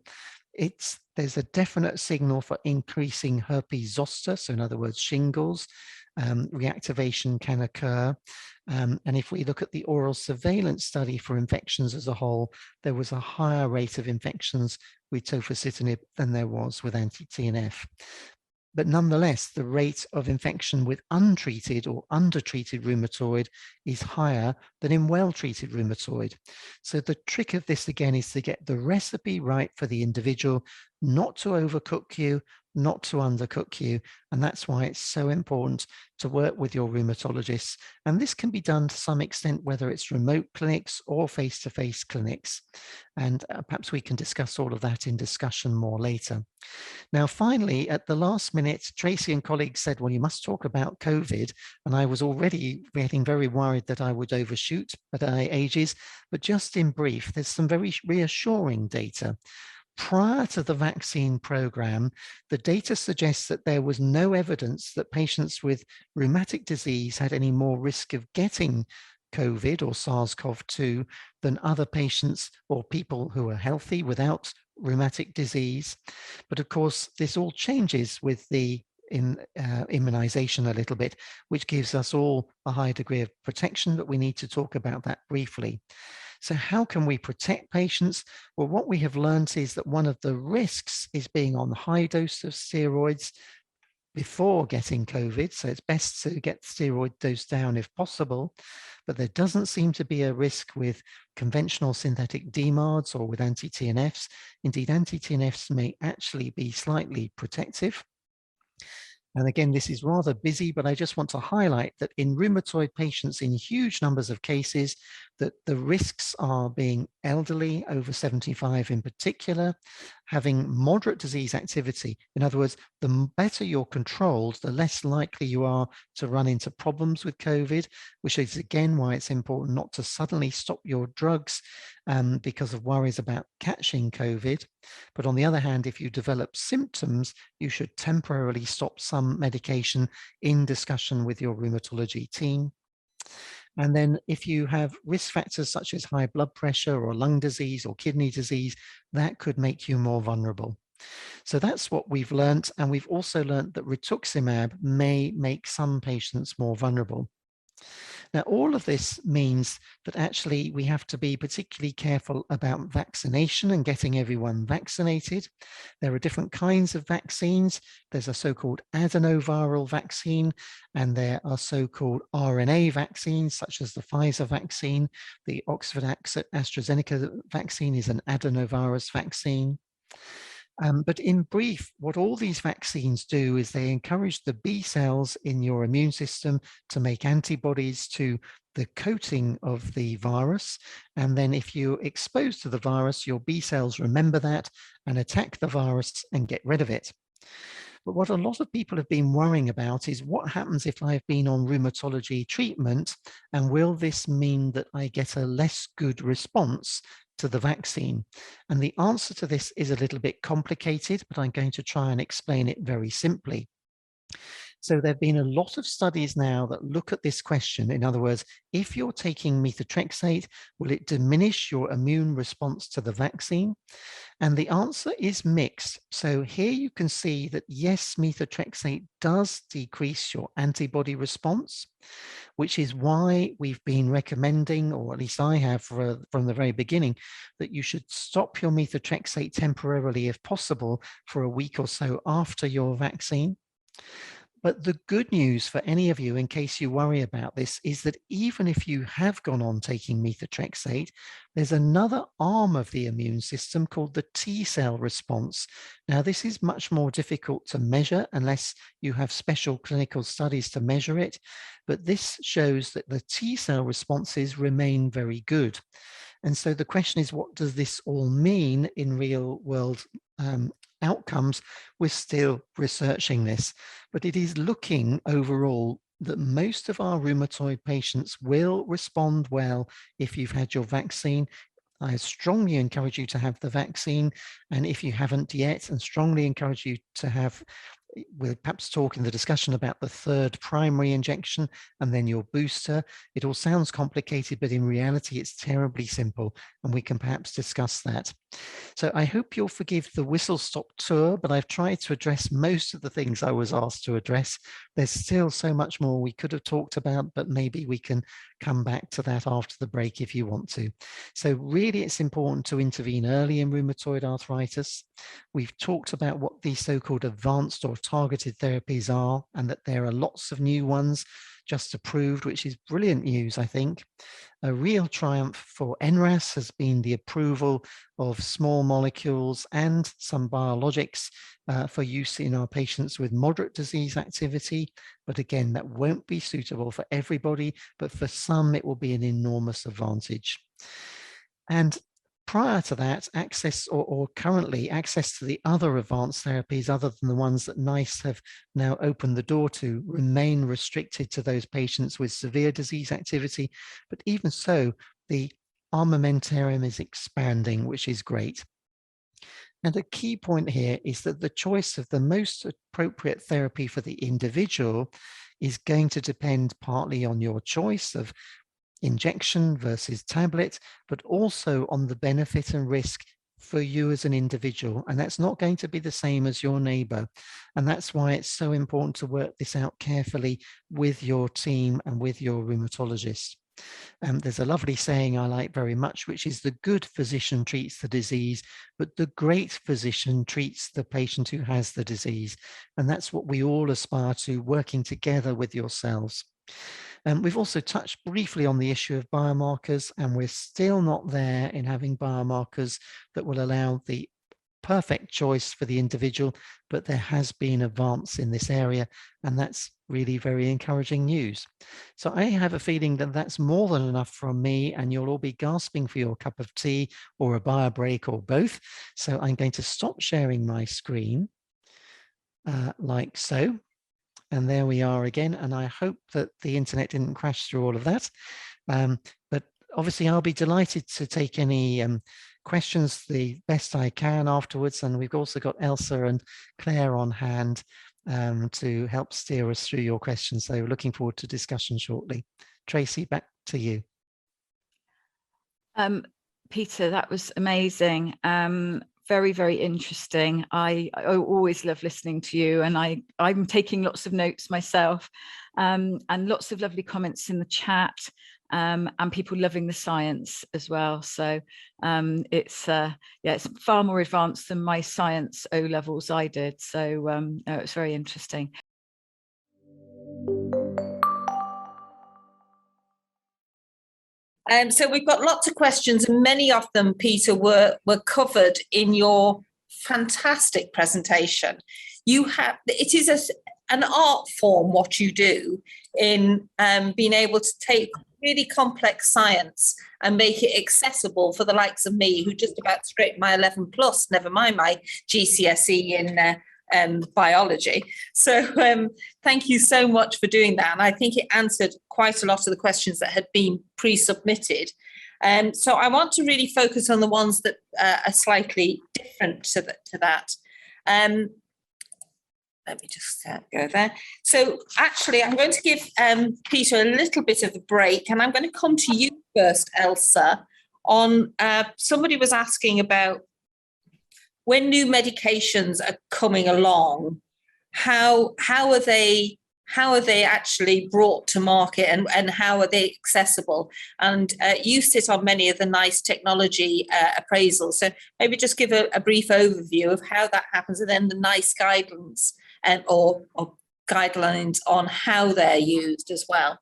there's a definite signal for increasing herpes zoster, so in other words, shingles. Reactivation can occur. And if we look at the oral surveillance study for infections as a whole, there was a higher rate of infections with tofacitinib than there was with anti-TNF. But nonetheless, the rate of infection with untreated or undertreated rheumatoid is higher than in well-treated rheumatoid. So the trick of this again is to get the recipe right for the individual, not to overcook you, not to undercook you. And that's why it's so important to work with your rheumatologists. And this can be done to some extent, whether it's remote clinics or face-to-face clinics. And perhaps we can discuss all of that in discussion more later. Now, finally, at the last minute, Tracy and colleagues said, well, you must talk about COVID. And I was already getting very worried that I would overshoot at ages. But just in brief, there's some very reassuring data. Prior to the vaccine program, the data suggests that there was no evidence that patients with rheumatic disease had any more risk of getting COVID or SARS-CoV-2 than other patients or people who are healthy without rheumatic disease. But of course, this all changes with the immunization a little bit, which gives us all a high degree of protection, but we need to talk about that briefly. So how can we protect patients? Well, what we have learned is that one of the risks is being on high dose of steroids before getting COVID. So it's best to get steroid dose down if possible, but there doesn't seem to be a risk with conventional synthetic DMARDs or with anti-TNFs. Indeed, anti-TNFs may actually be slightly protective. And again, this is rather busy, but I just want to highlight that in rheumatoid patients in huge numbers of cases, that the risks are being elderly, over 75 in particular, having moderate disease activity. In other words, the better you're controlled, the less likely you are to run into problems with COVID, which is again why it's important not to suddenly stop your drugs because of worries about catching COVID. But on the other hand, if you develop symptoms, you should temporarily stop some medication in discussion with your rheumatology team. And then if you have risk factors such as high blood pressure or lung disease or kidney disease, that could make you more vulnerable. So that's what we've learned. And we've also learned that rituximab may make some patients more vulnerable. Now, all of this means that actually we have to be particularly careful about vaccination and getting everyone vaccinated. There are different kinds of vaccines. There's a so-called adenoviral vaccine, and there are so-called RNA vaccines, such as the Pfizer vaccine. The Oxford AstraZeneca vaccine is an adenovirus vaccine. But in brief, what all these vaccines do is they encourage the B cells in your immune system to make antibodies to the coating of the virus. And then if you're exposed to the virus, your B cells remember that and attack the virus and get rid of it. But what a lot of people have been worrying about is what happens if I've been on rheumatology treatment, and will this mean that I get a less good response to the vaccine? And the answer to this is a little bit complicated, but I'm going to try and explain it very simply. So there have been a lot of studies now that look at this question. In other words, if you're taking methotrexate, will it diminish your immune response to the vaccine? And the answer is mixed. So here you can see that yes, methotrexate does decrease your antibody response, which is why we've been recommending, or at least I have from the very beginning, that you should stop your methotrexate temporarily if possible for a week or so after your vaccine. But the good news for any of you, in case you worry about this, is that even if you have gone on taking methotrexate, there's another arm of the immune system called the T cell response. Now, this is much more difficult to measure unless you have special clinical studies to measure it. But this shows that the T cell responses remain very good. And so the question is, what does this all mean in real world outcomes? We're still researching this, but it is looking overall that most of our rheumatoid patients will respond well if you've had your vaccine. I strongly encourage you to have the vaccine, and if you haven't yet, and strongly encourage you to have, we'll perhaps talk in the discussion about the third primary injection and then your booster. It all sounds complicated, but in reality, it's terribly simple, and we can perhaps discuss that. So I hope you'll forgive the whistle-stop tour, but I've tried to address most of the things I was asked to address. There's still so much more we could have talked about, but maybe we can come back to that after the break if you want to. So really, it's important to intervene early in rheumatoid arthritis. We've talked about what these so-called advanced or targeted therapies are, and that there are lots of new ones just approved, which is brilliant news, I think. A real triumph for NRAS has been the approval of small molecules and some biologics for use in our patients with moderate disease activity. But again, that won't be suitable for everybody, but for some, it will be an enormous advantage. And prior to that, access or currently access to the other advanced therapies other than the ones that NICE have now opened the door to remain restricted to those patients with severe disease activity. But even so, the armamentarium is expanding, which is great. And a key point here is that the choice of the most appropriate therapy for the individual is going to depend partly on your choice of injection versus tablet, but also on the benefit and risk for you as an individual. And that's not going to be the same as your neighbor. And that's why it's so important to work this out carefully with your team and with your rheumatologist. There's a lovely saying I like very much, which is the good physician treats the disease, but the great physician treats the patient who has the disease. And that's what we all aspire to, working together with yourselves. We've also touched briefly on the issue of biomarkers, and we're still not there in having biomarkers that will allow the perfect choice for the individual, but there has been advance in this area, and that's really very encouraging news. So I have a feeling that that's more than enough from me, and you'll all be gasping for your cup of tea or a bio break or both. So I'm going to stop sharing my screen like so. And there we are again. And I hope that the internet didn't crash through all of that. But obviously, I'll be delighted to take any questions the best I can afterwards. And we've also got Elsa and Claire on hand to help steer us through your questions. So looking forward to discussion shortly. Tracy, back to you. Peter, that was amazing. very, very interesting. I always love listening to you, and I'm taking lots of notes myself, and lots of lovely comments in the chat, and people loving the science as well. So it's far more advanced than my science O levels I did. So no, it's very interesting. So we've got lots of questions, and many of them, Peter, were covered in your fantastic presentation. It is an art form what you do in being able to take really complex science and make it accessible for the likes of me, who just about scraped my 11 plus, never mind my GCSE in biology. So thank you so much for doing that. And I think it answered quite a lot of the questions that had been pre-submitted. So I want to really focus on the ones that are slightly different to that. Let me just go there. So actually, I'm going to give Peter a little bit of a break, and I'm going to come to you first, Elsa, on somebody was asking about when new medications are coming along, how are they actually brought to market, and how are they accessible? And you sit on many of the NICE technology appraisals. So maybe just give a brief overview of how that happens, and then the NICE guidelines or guidelines on how they're used as well.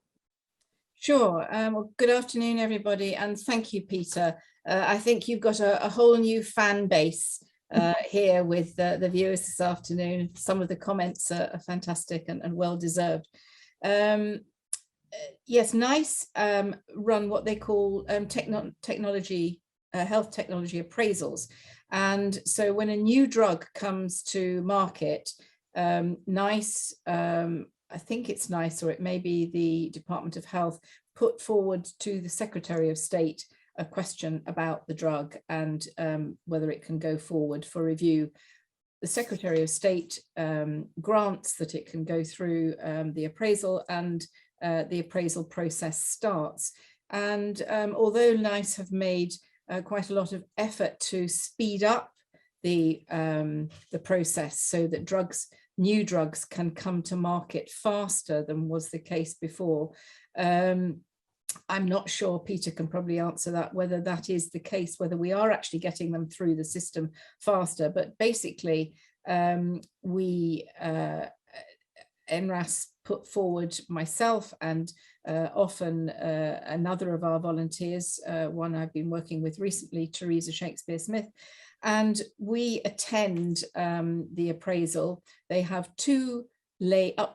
Sure. Well, good afternoon, everybody, and thank you, Peter. I think you've got a whole new fan base here with the viewers this afternoon. Some of the comments are fantastic and well deserved. Yes, NICE run what they call technology, health technology appraisals. And so when a new drug comes to market, NICE, I think it's NICE, or it may be the Department of Health, put forward to the Secretary of State a question about the drug and whether it can go forward for review. The Secretary of State grants that it can go through the appraisal, and the appraisal process starts. And although NICE have made quite a lot of effort to speed up the process so that new drugs can come to market faster than was the case before, I'm not sure, Peter can probably answer that, whether that is the case, whether we are actually getting them through the system faster. But basically, NRAS put forward myself and often another of our volunteers, one I've been working with recently, Teresa Shakespeare-Smith, and we attend the appraisal. They have up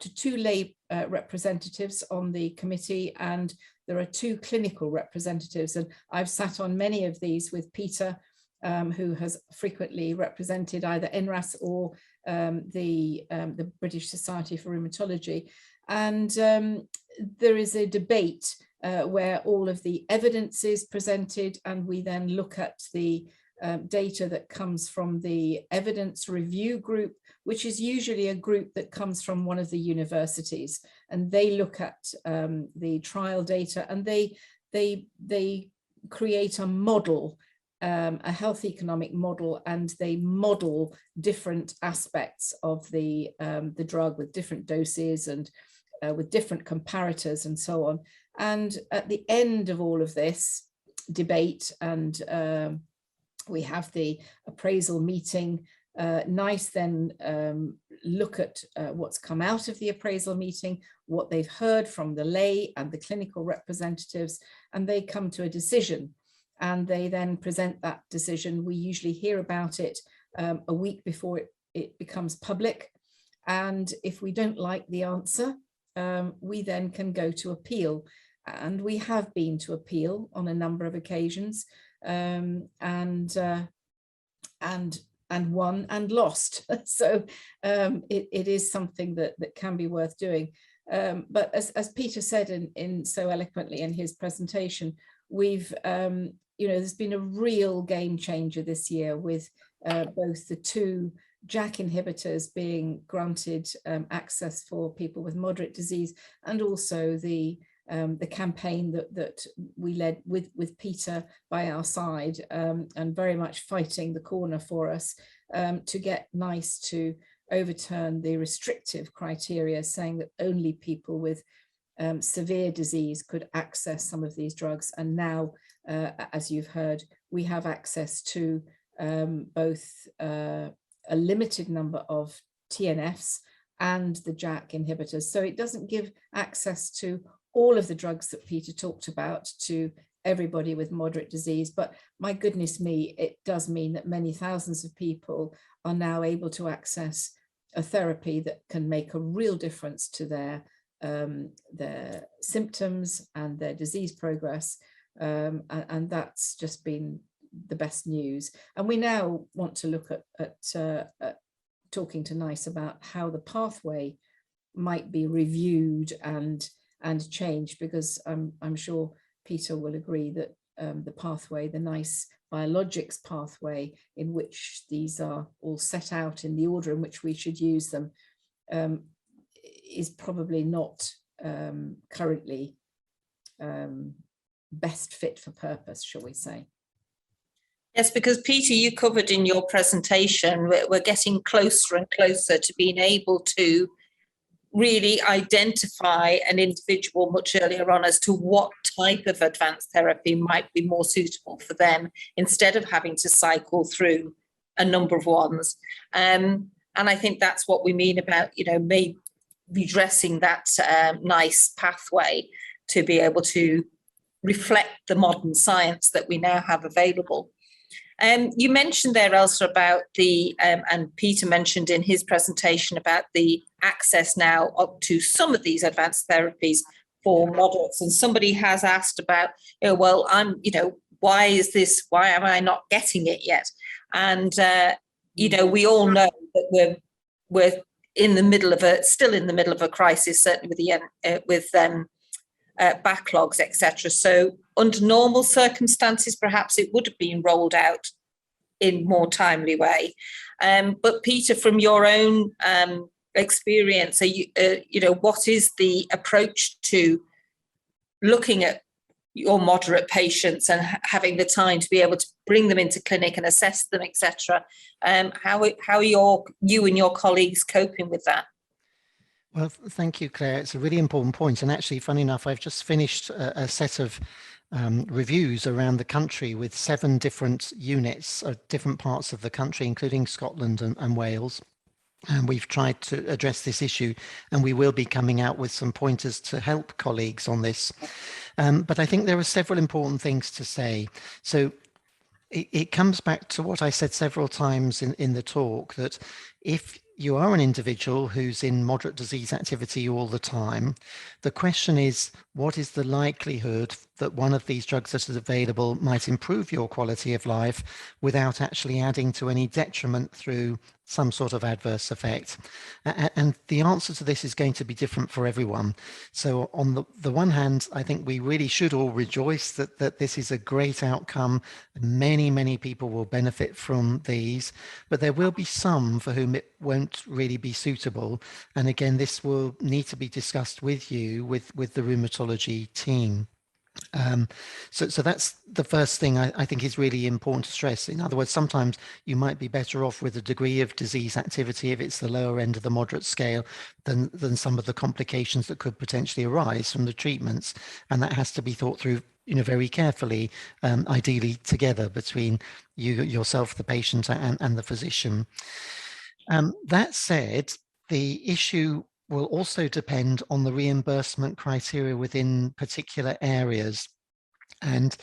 to two lay representatives on the committee, and there are 2 clinical representatives. And I've sat on many of these with Peter, who has frequently represented either NRAS or the British Society for Rheumatology. And there is a debate where all of the evidence is presented, and we then look at the data that comes from the evidence review group, which is usually a group that comes from one of the universities, and they look at the trial data, and they create a model, a health economic model, and they model different aspects of the drug with different doses and with different comparators and so on. And at the end of all of this debate, and we have the appraisal meeting, NICE then look at what's come out of the appraisal meeting, what they've heard from the lay and the clinical representatives, and they come to a decision, and they then present that decision. We usually hear about it a week before it becomes public, and if we don't like the answer, we then can go to appeal, and we have been to appeal on a number of occasions, and won and lost. So it is something that can be worth doing. But as Peter said in so eloquently in his presentation, we've there's been a real game changer this year with both the 2 JAK inhibitors being granted access for people with moderate disease, and also the the campaign that we led with Peter by our side, and very much fighting the corner for us, to get NICE to overturn the restrictive criteria, saying that only people with severe disease could access some of these drugs. And now, as you've heard, we have access to both a limited number of TNFs and the JAK inhibitors. So it doesn't give access to all of the drugs that Peter talked about to everybody with moderate disease, but my goodness me, it does mean that many thousands of people are now able to access a therapy that can make a real difference to their symptoms and their disease progress, and that's just been the best news. And we now want to look at talking to NICE about how the pathway might be reviewed and changed, because I'm sure Peter will agree that the pathway, the NICE biologics pathway, in which these are all set out in the order in which we should use them, is probably not currently best fit for purpose, shall we say. Yes, because Peter, you covered in your presentation, we're getting closer and closer to being able to really identify an individual much earlier on as to what type of advanced therapy might be more suitable for them, instead of having to cycle through a number of ones. And I think that's what we mean about, maybe redressing that NICE pathway to be able to reflect the modern science that we now have available. You mentioned there, Elsa, about and Peter mentioned in his presentation about the access now up to some of these advanced therapies for moderates. And somebody has asked about, well, why am I not getting it yet? And, we all know that we're still in the middle of a crisis, certainly with backlogs, etc. So under normal circumstances, perhaps it would have been rolled out in more timely way. But Peter, from your own experience, what is the approach to looking at your moderate patients and having the time to be able to bring them into clinic and assess them, etc.? How are you and your colleagues coping with that? Well, thank you, Claire. It's a really important point. And actually, funny enough, I've just finished a set of reviews around the country with 7 different units of different parts of the country, including Scotland and Wales. And we've tried to address this issue, and we will be coming out with some pointers to help colleagues on this. But I think there are several important things to say. So it comes back to what I said several times in the talk, that if you are an individual who's in moderate disease activity all the time, the question is, what is the likelihood that one of these drugs that is available might improve your quality of life without actually adding to any detriment through some sort of adverse effect? And the answer to this is going to be different for everyone. So on the one hand, I think we really should all rejoice that this is a great outcome. Many, many people will benefit from these, but there will be some for whom it won't really be suitable. And again, this will need to be discussed with you, with the rheumatology team. So that's the first thing I think is really important to stress. In other words, sometimes you might be better off with a degree of disease activity if it's the lower end of the moderate scale than some of the complications that could potentially arise from the treatments. And that has to be thought through, very carefully, ideally together between yourself, the patient, and the physician. That said, the issue will also depend on the reimbursement criteria within particular areas. And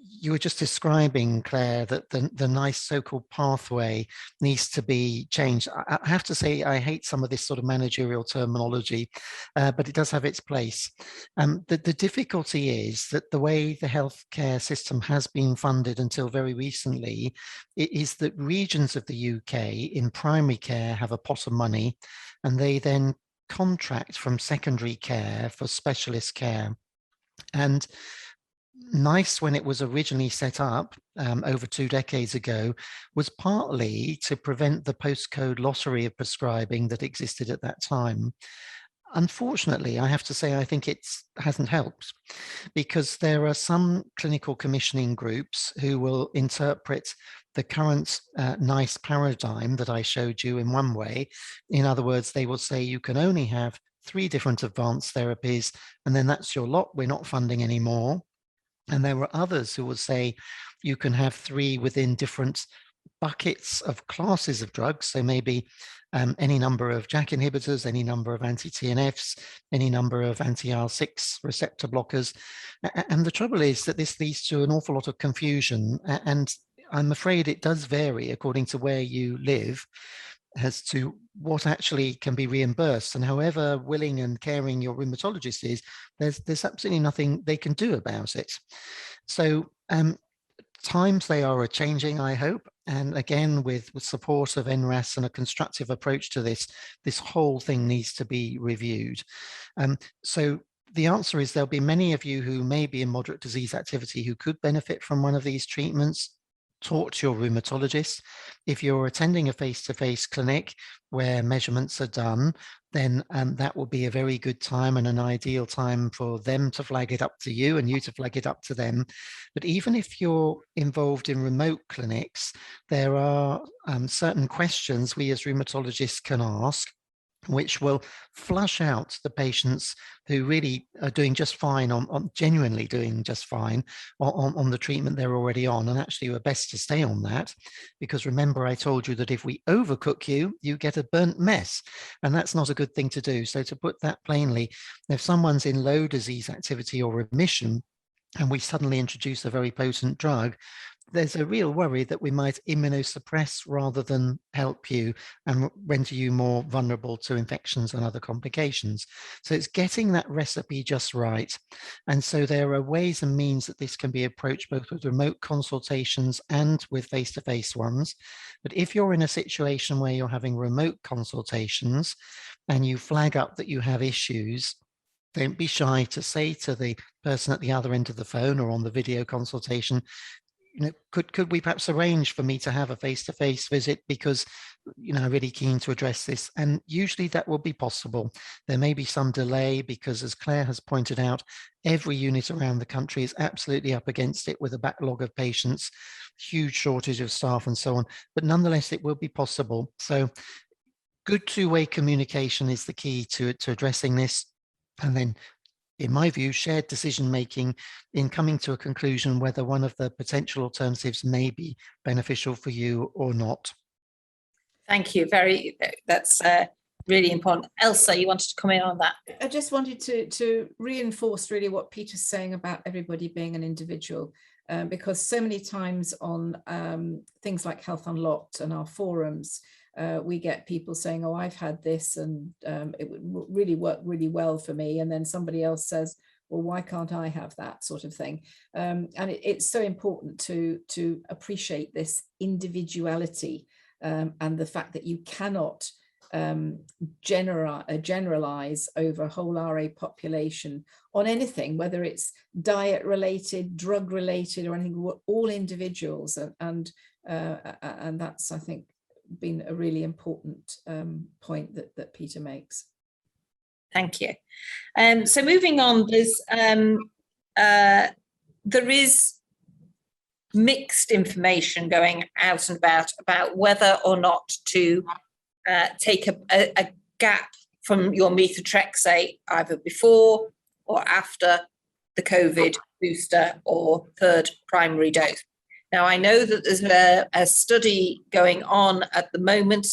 you were just describing, Claire, that the NICE so-called pathway needs to be changed. I have to say, I hate some of this sort of managerial terminology, but it does have its place. The difficulty is that the way the healthcare system has been funded until very recently is that regions of the UK in primary care have a pot of money, and they then contract from secondary care for specialist care. And NICE, when it was originally set up over 2 decades ago, was partly to prevent the postcode lottery of prescribing that existed at that time. Unfortunately, I have to say, I think it hasn't helped, because there are some clinical commissioning groups who will interpret the current NICE paradigm that I showed you in one way. In other words, they will say you can only have 3 different advanced therapies, and then that's your lot, we're not funding anymore. And there were others who will say you can have 3 within different buckets of classes of drugs. So maybe any number of JAK inhibitors, any number of anti-TNFs, any number of anti-IL-6 receptor blockers. And the trouble is that this leads to an awful lot of confusion. And I'm afraid it does vary according to where you live as to what actually can be reimbursed. And however willing and caring your rheumatologist is, there's absolutely nothing they can do about it. So times they are changing, I hope. And again, with support of NRAS and a constructive approach to this whole thing needs to be reviewed. So the answer is there'll be many of you who may be in moderate disease activity who could benefit from one of these treatments. Talk to your rheumatologist. If you're attending a face-to-face clinic where measurements are done, then that will be a very good time and an ideal time for them to flag it up to you and you to flag it up to them. But even if you're involved in remote clinics, there are certain questions we as rheumatologists can ask, which will flush out the patients who really are doing just fine, on genuinely doing just fine on the treatment they're already on. And actually we're best to stay on that, because remember I told you that if we overcook you, you get a burnt mess, and that's not a good thing to do. So to put that plainly, if someone's in low disease activity or remission, and we suddenly introduce a very potent drug, there's a real worry that we might immunosuppress rather than help you and render you more vulnerable to infections and other complications. So it's getting that recipe just right. And so there are ways and means that this can be approached both with remote consultations and with face-to-face ones. But if you're in a situation where you're having remote consultations and you flag up that you have issues, don't be shy to say to the person at the other end of the phone or on the video consultation, could we perhaps arrange for me to have a face-to-face visit, because I'm really keen to address this. And usually that will be possible. There may be some delay because, as Claire has pointed out, every unit around the country is absolutely up against it with a backlog of patients, huge shortage of staff and so on, but nonetheless it will be possible. So good two-way communication is the key to addressing this. And then, in my view, shared decision-making in coming to a conclusion whether one of the potential alternatives may be beneficial for you or not. Thank you. That's really important. Elsa, you wanted to come in on that? I just wanted to reinforce really what Peter's saying about everybody being an individual, because so many times on things like Health Unlocked and our forums, we get people saying, oh, I've had this and it would really work really well for me. And then somebody else says, well, why can't I have that, sort of thing? And it's so important to appreciate this individuality and the fact that you cannot generalize over a whole RA population on anything, whether it's diet related, drug related, or anything. We're all individuals, and that's, I think, been a really important point that Peter makes. Thank you. So moving on, there is mixed information going out and about whether or not to take a gap from your methotrexate either before or after the COVID booster or third primary dose. Now, I know that there's a study going on at the moment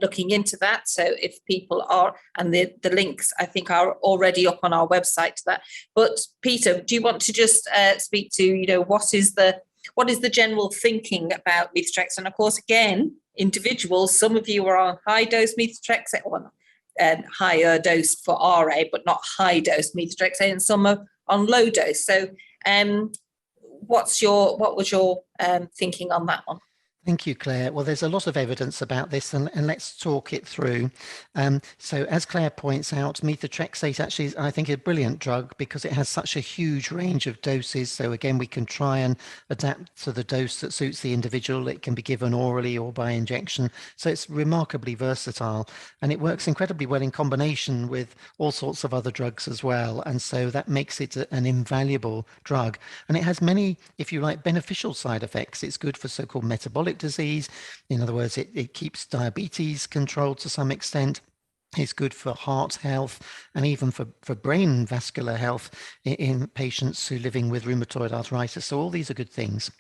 looking into that. So if people are, and the links I think are already up on our website to that. But Peter, do you want to just speak to, what is the general thinking about methotrexate? And of course, again, individuals, some of you are on high dose methotrexate, or higher dose for RA, but not high dose methotrexate, and some are on low dose. So what was your thinking on that one? Thank you, Claire. Well, there's a lot of evidence about this, and let's talk it through. So as Claire points out, methotrexate actually is, I think, a brilliant drug because it has such a huge range of doses. So again, we can try and adapt to the dose that suits the individual. It can be given orally or by injection. So it's remarkably versatile, and it works incredibly well in combination with all sorts of other drugs as well. And so that makes it an invaluable drug. And it has many, if you like, beneficial side effects. It's good for so-called metabolic disease. In other words, it keeps diabetes controlled to some extent. It's good for heart health and even for brain vascular health in patients who are living with rheumatoid arthritis. So all these are good things.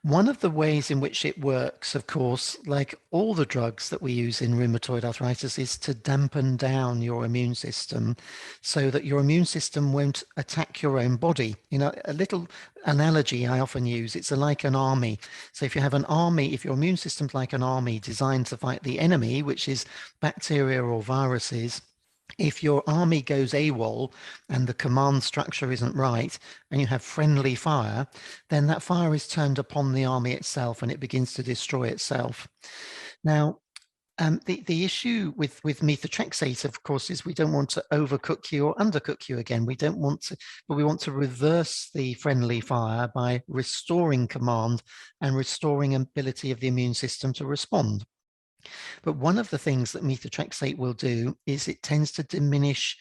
One of the ways in which it works, of course, like all the drugs that we use in rheumatoid arthritis, is to dampen down your immune system so that your immune system won't attack your own body. You know, a little analogy I often use, it's like an army. So if you have an army, if your immune system's like an army designed to fight the enemy, which is bacteria or viruses, if your army goes AWOL and the command structure isn't right and you have friendly fire, then that fire is turned upon the army itself and it begins to destroy itself. Now, the issue with methotrexate, of course, is we don't want to overcook you or undercook you again. We don't want to, but we want to reverse the friendly fire by restoring command and restoring ability of the immune system to respond. But one of the things that methotrexate will do is it tends to diminish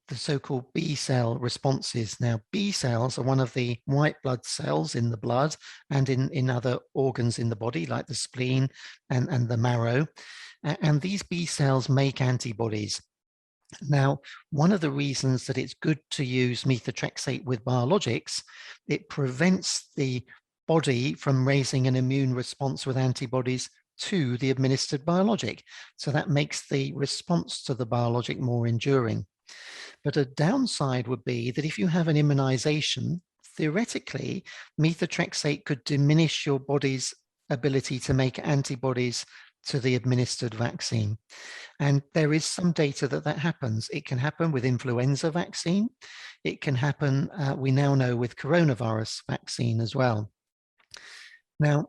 the so-called B cell responses. Now, B cells are one of the white blood cells in the blood and in other organs in the body, like the spleen and the marrow. And these B cells make antibodies. Now, one of the reasons that it's good to use methotrexate with biologics, it prevents the body from raising an immune response with antibodies to the administered biologic. So that makes the response to the biologic more enduring. But a downside would be that if you have an immunization, theoretically, methotrexate could diminish your body's ability to make antibodies to the administered vaccine. And there is some data that that happens. It can happen with influenza vaccine. It can happen, we now know, with coronavirus vaccine as well. Now,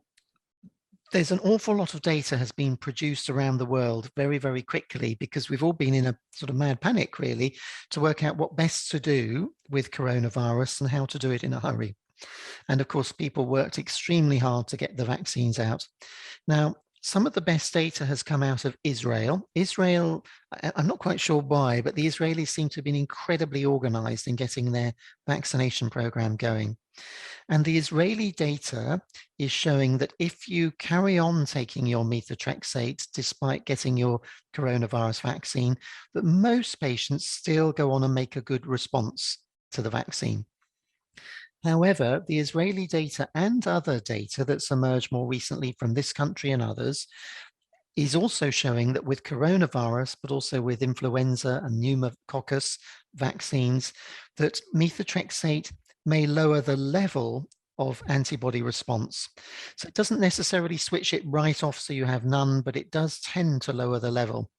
there's an awful lot of data has been produced around the world very, very quickly because we've all been in a sort of mad panic, really, to work out what best to do with coronavirus and how to do it in a hurry. And of course, people worked extremely hard to get the vaccines out. Now, some of the best data has come out of Israel. Israel, I'm not quite sure why, but the Israelis seem to have been incredibly organized in getting their vaccination program going. And the Israeli data is showing that if you carry on taking your methotrexate despite getting your coronavirus vaccine, that most patients still go on and make a good response to the vaccine. However, the Israeli data and other data that's emerged more recently from this country and others is also showing that with coronavirus, but also with influenza and pneumococcus vaccines, that methotrexate may lower the level of antibody response. So it doesn't necessarily switch it right off so you have none, but it does tend to lower the level.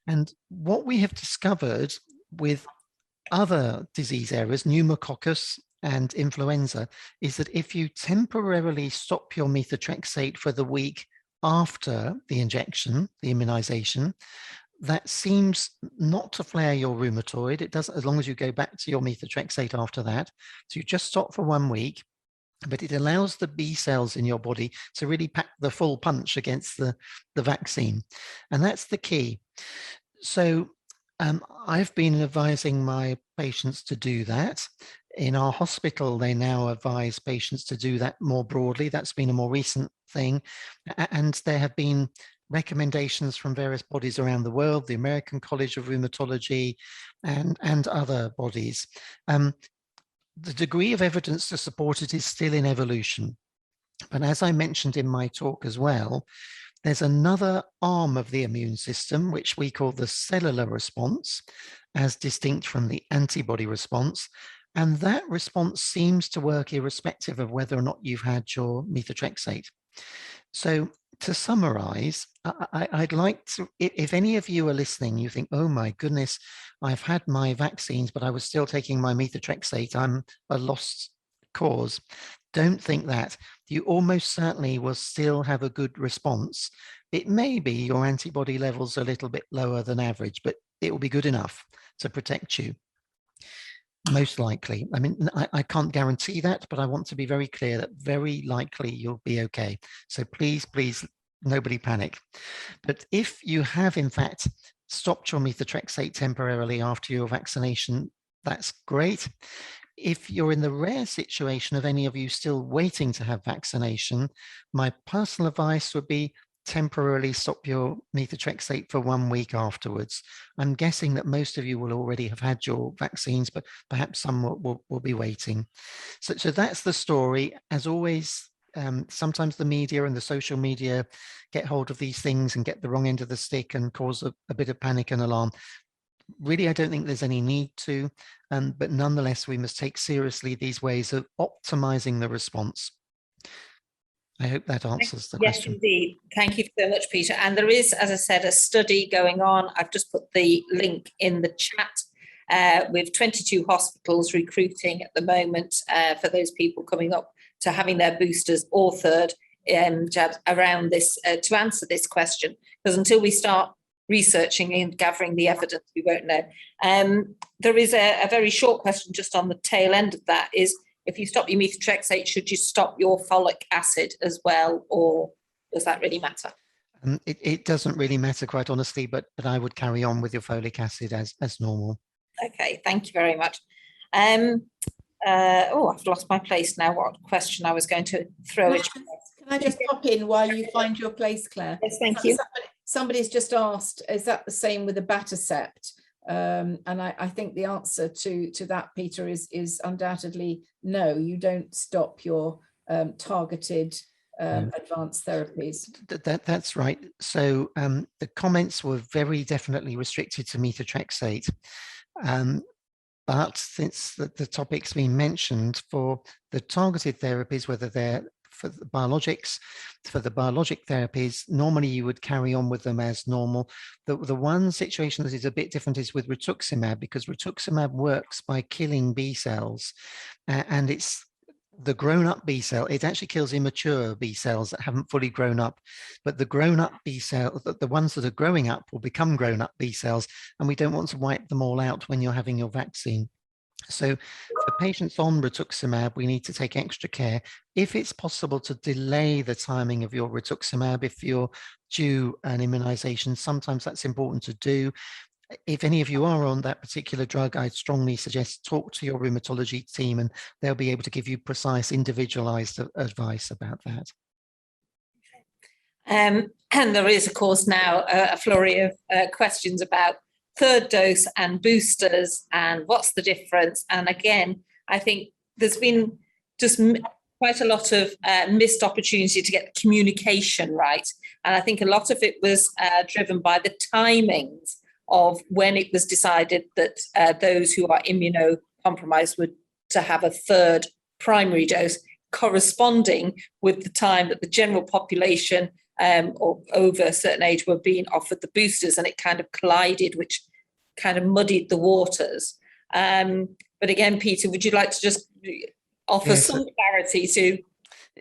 And what we have discovered with other disease areas, pneumococcus and influenza, is that if you temporarily stop your methotrexate for the week after the injection, the immunization, that seems not to flare your rheumatoid. It doesn't, as long as you go back to your methotrexate after that. So you just stop for 1 week, but it allows the B cells in your body to really pack the full punch against the vaccine. And that's the key. So I've been advising my patients to do that. In our hospital, they now advise patients to do that more broadly. That's been a more recent thing. And there have been recommendations from various bodies around the world, the American College of Rheumatology and other bodies. The degree of evidence to support it is still in evolution. But as I mentioned in my talk as well, there's another arm of the immune system, which we call the cellular response, as distinct from the antibody response. And that response seems to work irrespective of whether or not you've had your methotrexate. So to summarize, I'd like to, if any of you are listening, you think, oh my goodness, I've had my vaccines, but I was still taking my methotrexate, I'm a lost cause. don't think that. You almost certainly will still have a good response. It may be your antibody levels are a little bit lower than average, but it will be good enough to protect you. Most likely. I mean, I can't guarantee that, but I want to be very clear that very likely you'll be okay. So please, please, nobody panic. But if you have, in fact, stopped your methotrexate temporarily after your vaccination, that's great. If you're in the rare situation of any of you still waiting to have vaccination, my personal advice would be temporarily stop your methotrexate for 1 week afterwards. I'm guessing that most of you will already have had your vaccines, but perhaps some will be waiting. So that's the story. As always, sometimes the media and the social media get hold of these things and get the wrong end of the stick and cause a bit of panic and alarm. Really, I don't think there's any need to, but nonetheless, we must take seriously these ways of optimizing the response. I hope that answers the question. Yes, indeed. Thank you so much, Peter. And there is, as I said, a study going on. I've just put the link in the chat with 22 hospitals recruiting at the moment for those people coming up to having their boosters or third jabs around this to answer this question. Because until we start researching and gathering the evidence, we won't know. There is a very short question just on the tail end of that is, if you stop your methotrexate, should you stop your folic acid as well, or does that really matter? It doesn't really matter, quite honestly, but I would carry on with your folic acid as normal. Okay, thank you very much. I've lost my place now. What question I was going to throw at you? Can I just pop in while you find your place, Claire? Yes, thank you. Somebody's just asked, is that the same with the Batacept? And I think the answer to that, Peter, is undoubtedly no. You don't stop your targeted advanced therapies. That's right. So the comments were very definitely restricted to methotrexate. But since the topic's been mentioned, for the targeted therapies, whether they're for the biologics, for the biologic therapies, normally you would carry on with them as normal. The one situation that is a bit different is with rituximab, because rituximab works by killing B cells, and it's the grown-up B cell. It actually kills immature B cells that haven't fully grown up, but the grown-up B cell, the ones that are growing up, will become grown-up B cells, and we don't want to wipe them all out when you're having your vaccine. So for patients on rituximab, we need to take extra care. If it's possible to delay the timing of your rituximab, if you're due an immunization, sometimes that's important to do. If any of you are on that particular drug, I'd strongly suggest talk to your rheumatology team, and they'll be able to give you precise, individualized advice about that. And there is, of course, now a flurry of questions about third dose and boosters and what's the difference. And again, I think there's been just quite a lot of missed opportunity to get the communication right. And I think a lot of it was driven by the timings of when it was decided that those who are immunocompromised were to have a third primary dose, corresponding with the time that the general population or over a certain age were being offered the boosters, and it kind of collided, which kind of muddied the waters. But again, Peter, would you like to just offer some clarity to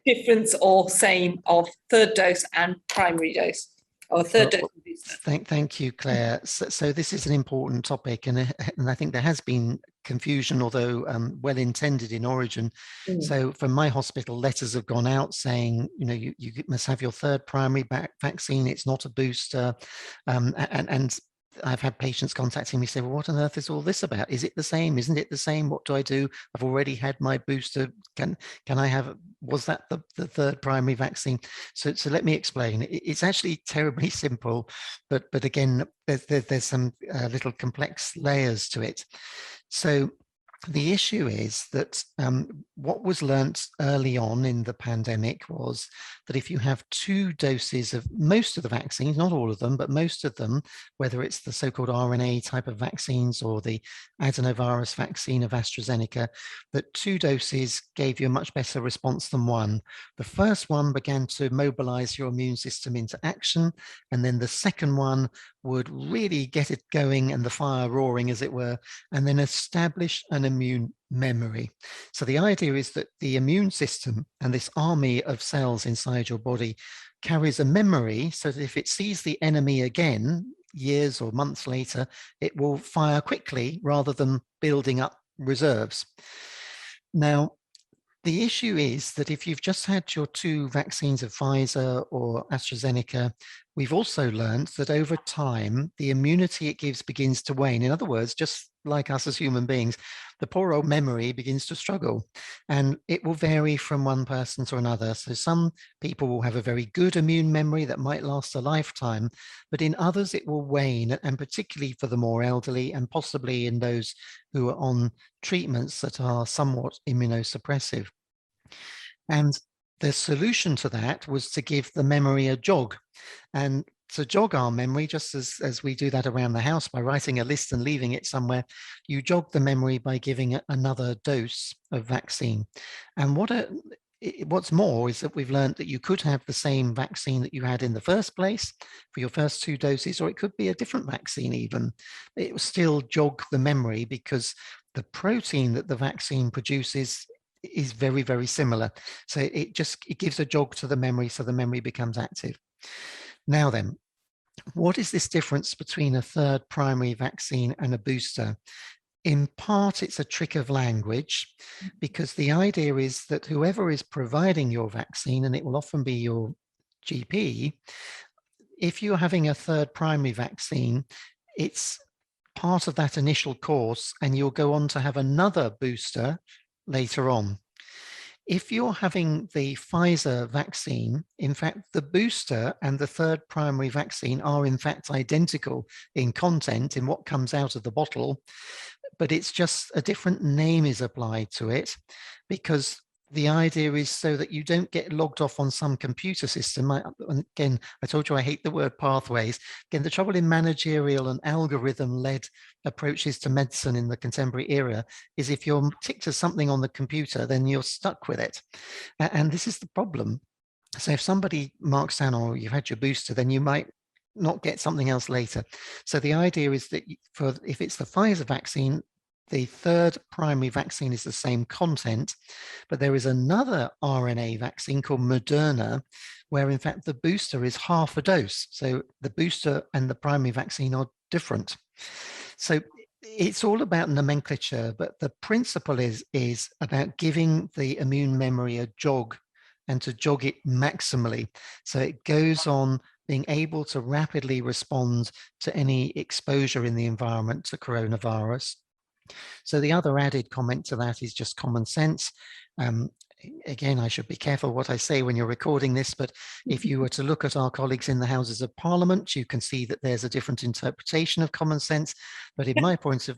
difference or same of third dose and primary dose, or third dose and booster? Thank you, Claire. So this is an important topic, and I think there has been confusion, although well intended in origin. So from my hospital, letters have gone out saying, you must have your third primary vaccine. It's not a booster, and I've had patients contacting me say, well, what on earth is all this about? Is it the same? Isn't it the same? What do I do? I've already had my booster. Can I have, was that the third primary vaccine? So let me explain. It's actually terribly simple, but again, there's some little complex layers to it. So the issue is that what was learnt early on in the pandemic was that if you have 2 doses of most of the vaccines, not all of them, but most of them, whether it's the so-called RNA type of vaccines or the adenovirus vaccine of AstraZeneca, that 2 doses gave you a much better response than 1. The first one began to mobilize your immune system into action, and then the second one would really get it going and the fire roaring, as it were, and then establish an immune memory. So the idea is that the immune system and this army of cells inside your body carries a memory, so that if it sees the enemy again, years or months later, it will fire quickly rather than building up reserves. Now, the issue is that if you've just had your 2 vaccines of Pfizer or AstraZeneca, we've also learned that over time, the immunity it gives begins to wane. In other words, just like us as human beings, the poor old memory begins to struggle, and it will vary from one person to another. So some people will have a very good immune memory that might last a lifetime, but in others it will wane, and particularly for the more elderly and possibly in those who are on treatments that are somewhat immunosuppressive. And the solution to that was to give the memory a jog. And to jog our memory, just as we do that around the house by writing a list and leaving it somewhere, you jog the memory by giving it another dose of vaccine. And what's more is that we've learned that you could have the same vaccine that you had in the first place for your first 2 doses, or it could be a different vaccine even. It will still jog the memory because the protein that the vaccine produces is very, very similar. So it gives a jog to the memory, so the memory becomes active. Now then, what is this difference between a 3rd primary vaccine and a booster? In part, it's a trick of language, because the idea is that whoever is providing your vaccine, and it will often be your GP, if you're having a 3rd primary vaccine, it's part of that initial course, and you'll go on to have another booster later on. If you're having the Pfizer vaccine, in fact, the booster and the 3rd primary vaccine are in fact identical in content, in what comes out of the bottle, but it's just a different name is applied to it, because the idea is so that you don't get logged off on some computer system. Again, I told you I hate the word pathways. Again, the trouble in managerial and algorithm-led approaches to medicine in the contemporary era is if you're ticked as something on the computer, then you're stuck with it. And this is the problem. So if somebody marks down, or you've had your booster, then you might not get something else later. So the idea is that if it's the Pfizer vaccine, the 3rd primary vaccine is the same content, but there is another RNA vaccine called Moderna, where in fact the booster is half a dose. So the booster and the primary vaccine are different. So it's all about nomenclature, but the principle is about giving the immune memory a jog, and to jog it maximally. So it goes on being able to rapidly respond to any exposure in the environment to coronavirus. So the other added comment to that is just common sense. Again, I should be careful what I say when you're recording this, but if you were to look at our colleagues in the Houses of Parliament, you can see that there's a different interpretation of common sense. But in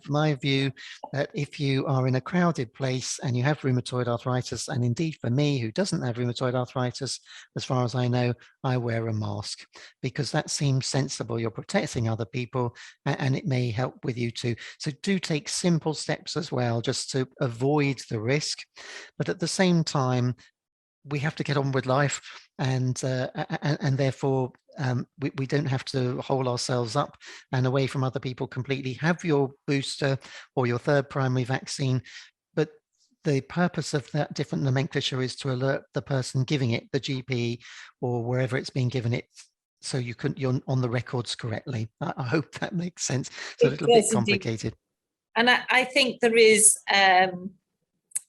my view, that if you are in a crowded place and you have rheumatoid arthritis, and indeed for me, who doesn't have rheumatoid arthritis, as far as I know, I wear a mask, because that seems sensible. You're protecting other people, and it may help with you too. So do take simple steps as well, just to avoid the risk. But at the same time, we have to get on with life, and therefore we don't have to hold ourselves up and away from other people completely. Have your booster or your 3rd primary vaccine, but the purpose of that different nomenclature is to alert the person giving it, the GP or wherever it's being given it, so you're on the records correctly. I hope that makes sense. It's a little bit complicated. And I think there is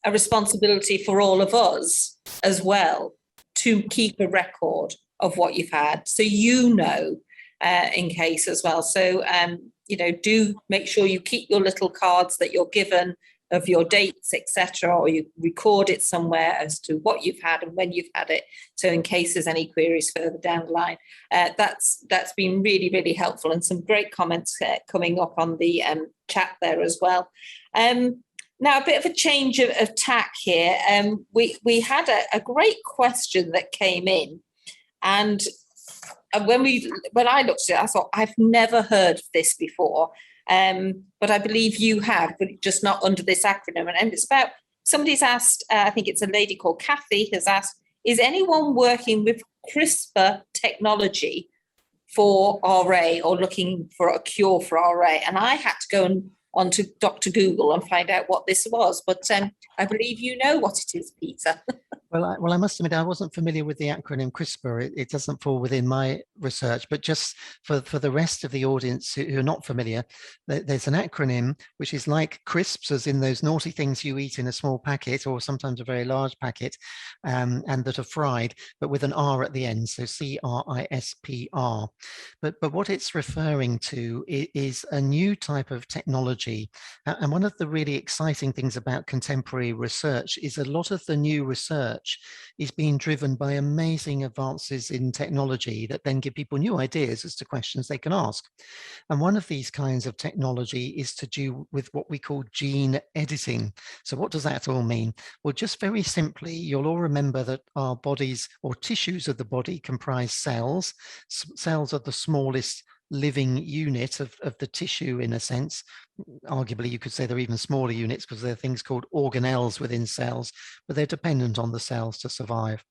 a responsibility for all of us as well to keep a record of what you've had, so in case as well. So do make sure you keep your little cards that you're given of your dates, etc., or you record it somewhere as to what you've had and when you've had it, so in case there's any queries further down the line. That's been really, really helpful, and some great comments coming up on the chat there as well. Now, a bit of a change of tack here. We had a great question that came in, and when I looked at it, I thought, I've never heard of this before, but I believe you have, but just not under this acronym. And it's about, somebody's asked, I think it's a lady called Kathy, has asked, is anyone working with CRISPR technology for RA or looking for a cure for RA. And I had to go onto Dr. Google and find out what this was. But I believe you know what it is, Peter. Well, I must admit, I wasn't familiar with the acronym CRISPR. It doesn't fall within my research, but just for the rest of the audience who are not familiar, there's an acronym which is like crisps, as in those naughty things you eat in a small packet or sometimes a very large packet, and that are fried, but with an R at the end, so CRISPR. But what it's referring to is a new type of technology. And one of the really exciting things about contemporary research is a lot of the new research is being driven by amazing advances in technology that then give people new ideas as to questions they can ask. And one of these kinds of technology is to do with what we call gene editing. So what does that all mean? Well, just very simply, you'll all remember that our bodies or tissues of the body comprise cells. Cells are the smallest living unit of the tissue, in a sense. Arguably, you could say they're even smaller units because there are things called organelles within cells, but they're dependent on the cells to survive.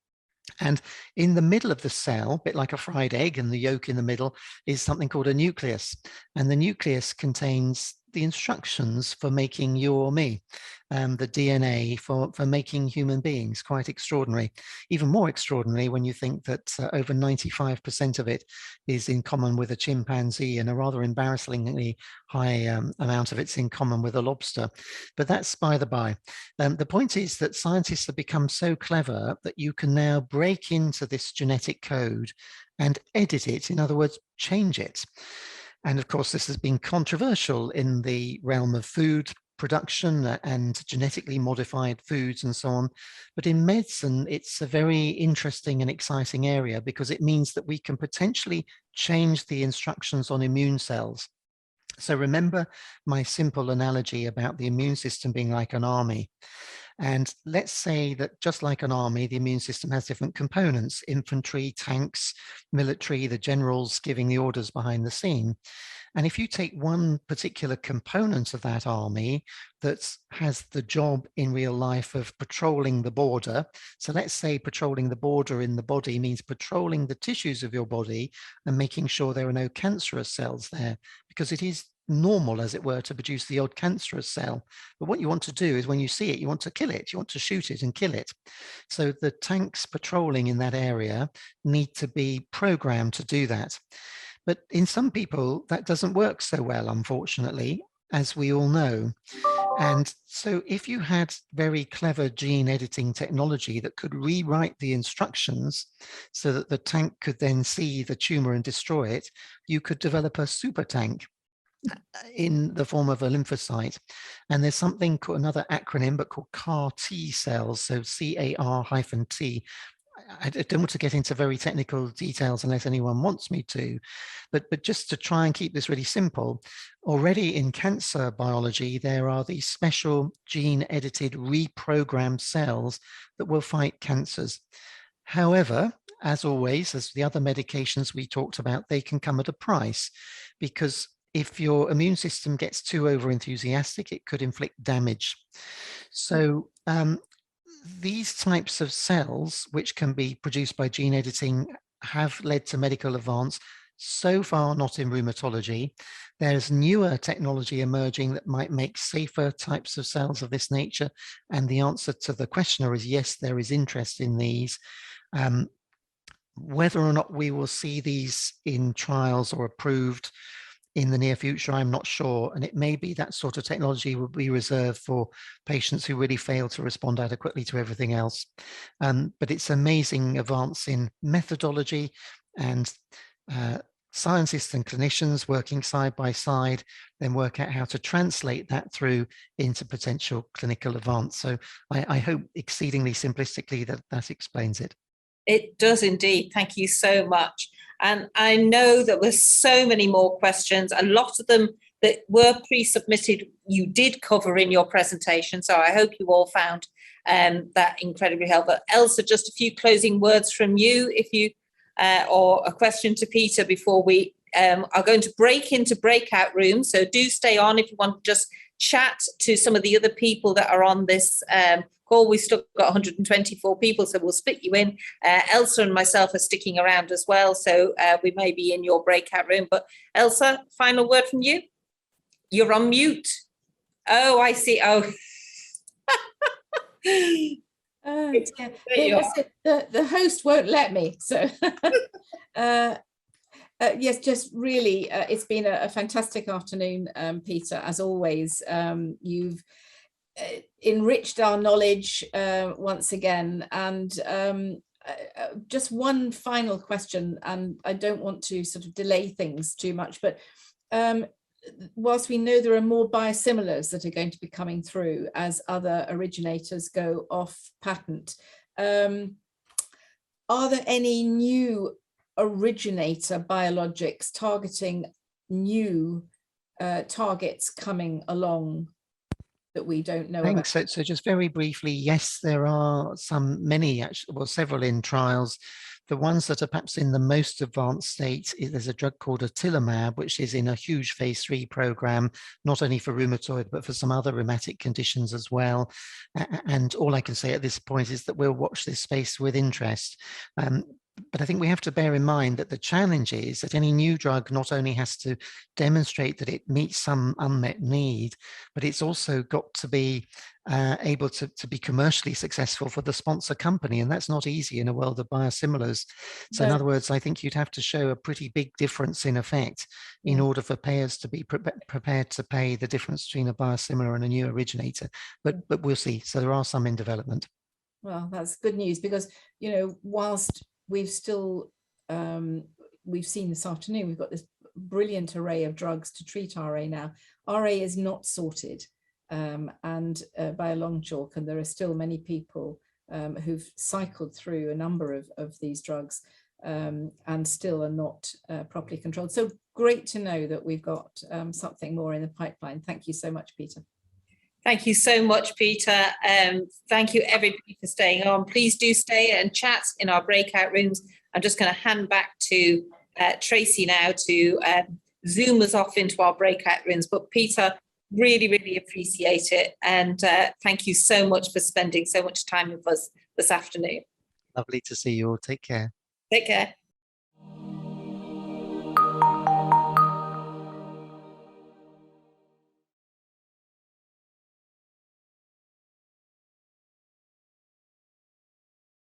And in the middle of the cell, a bit like a fried egg, and the yolk in the middle is something called a nucleus. And the nucleus contains the instructions for making you or me, the DNA for making human beings. Quite extraordinary. Even more extraordinary when you think that over 95% of it is in common with a chimpanzee, and a rather embarrassingly high amount of it's in common with a lobster. But that's by the by. The point is that scientists have become so clever that you can now break into this genetic code and edit it, in other words, change it. And of course, this has been controversial in the realm of food production and genetically modified foods and so on. But in medicine, it's a very interesting and exciting area because it means that we can potentially change the instructions on immune cells. So remember my simple analogy about the immune system being like an army. And let's say that just like an army, the immune system has different components: infantry, tanks, military, the generals giving the orders behind the scene. And if you take one particular component of that army that has the job in real life of patrolling the border, so let's say patrolling the border in the body means patrolling the tissues of your body and making sure there are no cancerous cells there, because it is normal, as it were, to produce the odd cancerous cell. But what you want to do is when you see it, you want to kill it, you want to shoot it and kill it. So the tanks patrolling in that area need to be programmed to do that. But in some people, that doesn't work so well, unfortunately, as we all know. And so if you had very clever gene editing technology that could rewrite the instructions so that the tank could then see the tumor and destroy it, you could develop a super tank in the form of a lymphocyte. And there's something called, another acronym, but called CAR T cells, so CAR-T. I don't want to get into very technical details unless anyone wants me to, but just to try and keep this really simple, already in cancer biology, there are these special gene-edited reprogrammed cells that will fight cancers. However, as always, as the other medications we talked about, they can come at a price, because if your immune system gets too over-enthusiastic, it could inflict damage. So these types of cells, which can be produced by gene editing, have led to medical advance. So far, not in rheumatology. There's newer technology emerging that might make safer types of cells of this nature. And the answer to the questioner is yes, there is interest in these. Whether or not we will see these in trials or approved in the near future, I'm not sure. And it may be that sort of technology will be reserved for patients who really fail to respond adequately to everything else. But it's amazing advance in methodology, and scientists and clinicians working side by side then work out how to translate that through into potential clinical advance. So I hope exceedingly simplistically that explains it. It does indeed. Thank you so much. And I know there were so many more questions. A lot of them that were pre-submitted, you did cover in your presentation. So I hope you all found that incredibly helpful. Elsa, just a few closing words from you, if you, or a question to Peter before we are going to break into breakout rooms. So do stay on if you want to just chat to some of the other people that are on this call. We've still got 124 people, so we'll split you in. Elsa and myself are sticking around as well, so we may be in your breakout room. But Elsa, final word from you? You're on mute. Oh, I see. Oh. The host won't let me. So yes, just really, it's been a fantastic afternoon, Peter, as always. You've enriched our knowledge once again. And just one final question, and I don't want to sort of delay things too much, but whilst we know there are more biosimilars that are going to be coming through as other originators go off patent, are there any new originator biologics targeting new targets coming along that we don't know about? So just very briefly, yes, there are many, actually, well, several in trials. The ones that are perhaps in the most advanced state, there's a drug called Atilamab, which is in a huge phase 3 program, not only for rheumatoid, but for some other rheumatic conditions as well. And all I can say at this point is that we'll watch this space with interest. But I think we have to bear in mind that the challenge is that any new drug not only has to demonstrate that it meets some unmet need, but it's also got to be able to be commercially successful for the sponsor company. And that's not easy in a world of biosimilars. So in other words, I think you'd have to show a pretty big difference in effect in order for payers to be prepared to pay the difference between a biosimilar and a new originator. But we'll see. So there are some in development. Well, that's good news, because, you know, whilst we've still, we've seen this afternoon, we've got this brilliant array of drugs to treat RA now. RA is not sorted and by a long chalk, and there are still many people who've cycled through a number of these drugs and still are not properly controlled. So great to know that we've got something more in the pipeline. Thank you so much, Peter. Thank you so much, Peter. Thank you, everybody, for staying on. Please do stay and chat in our breakout rooms. I'm just going to hand back to Tracy now to zoom us off into our breakout rooms. But Peter, really, really appreciate it. And thank you so much for spending so much time with us this afternoon. Lovely to see you all. Take care. Take care.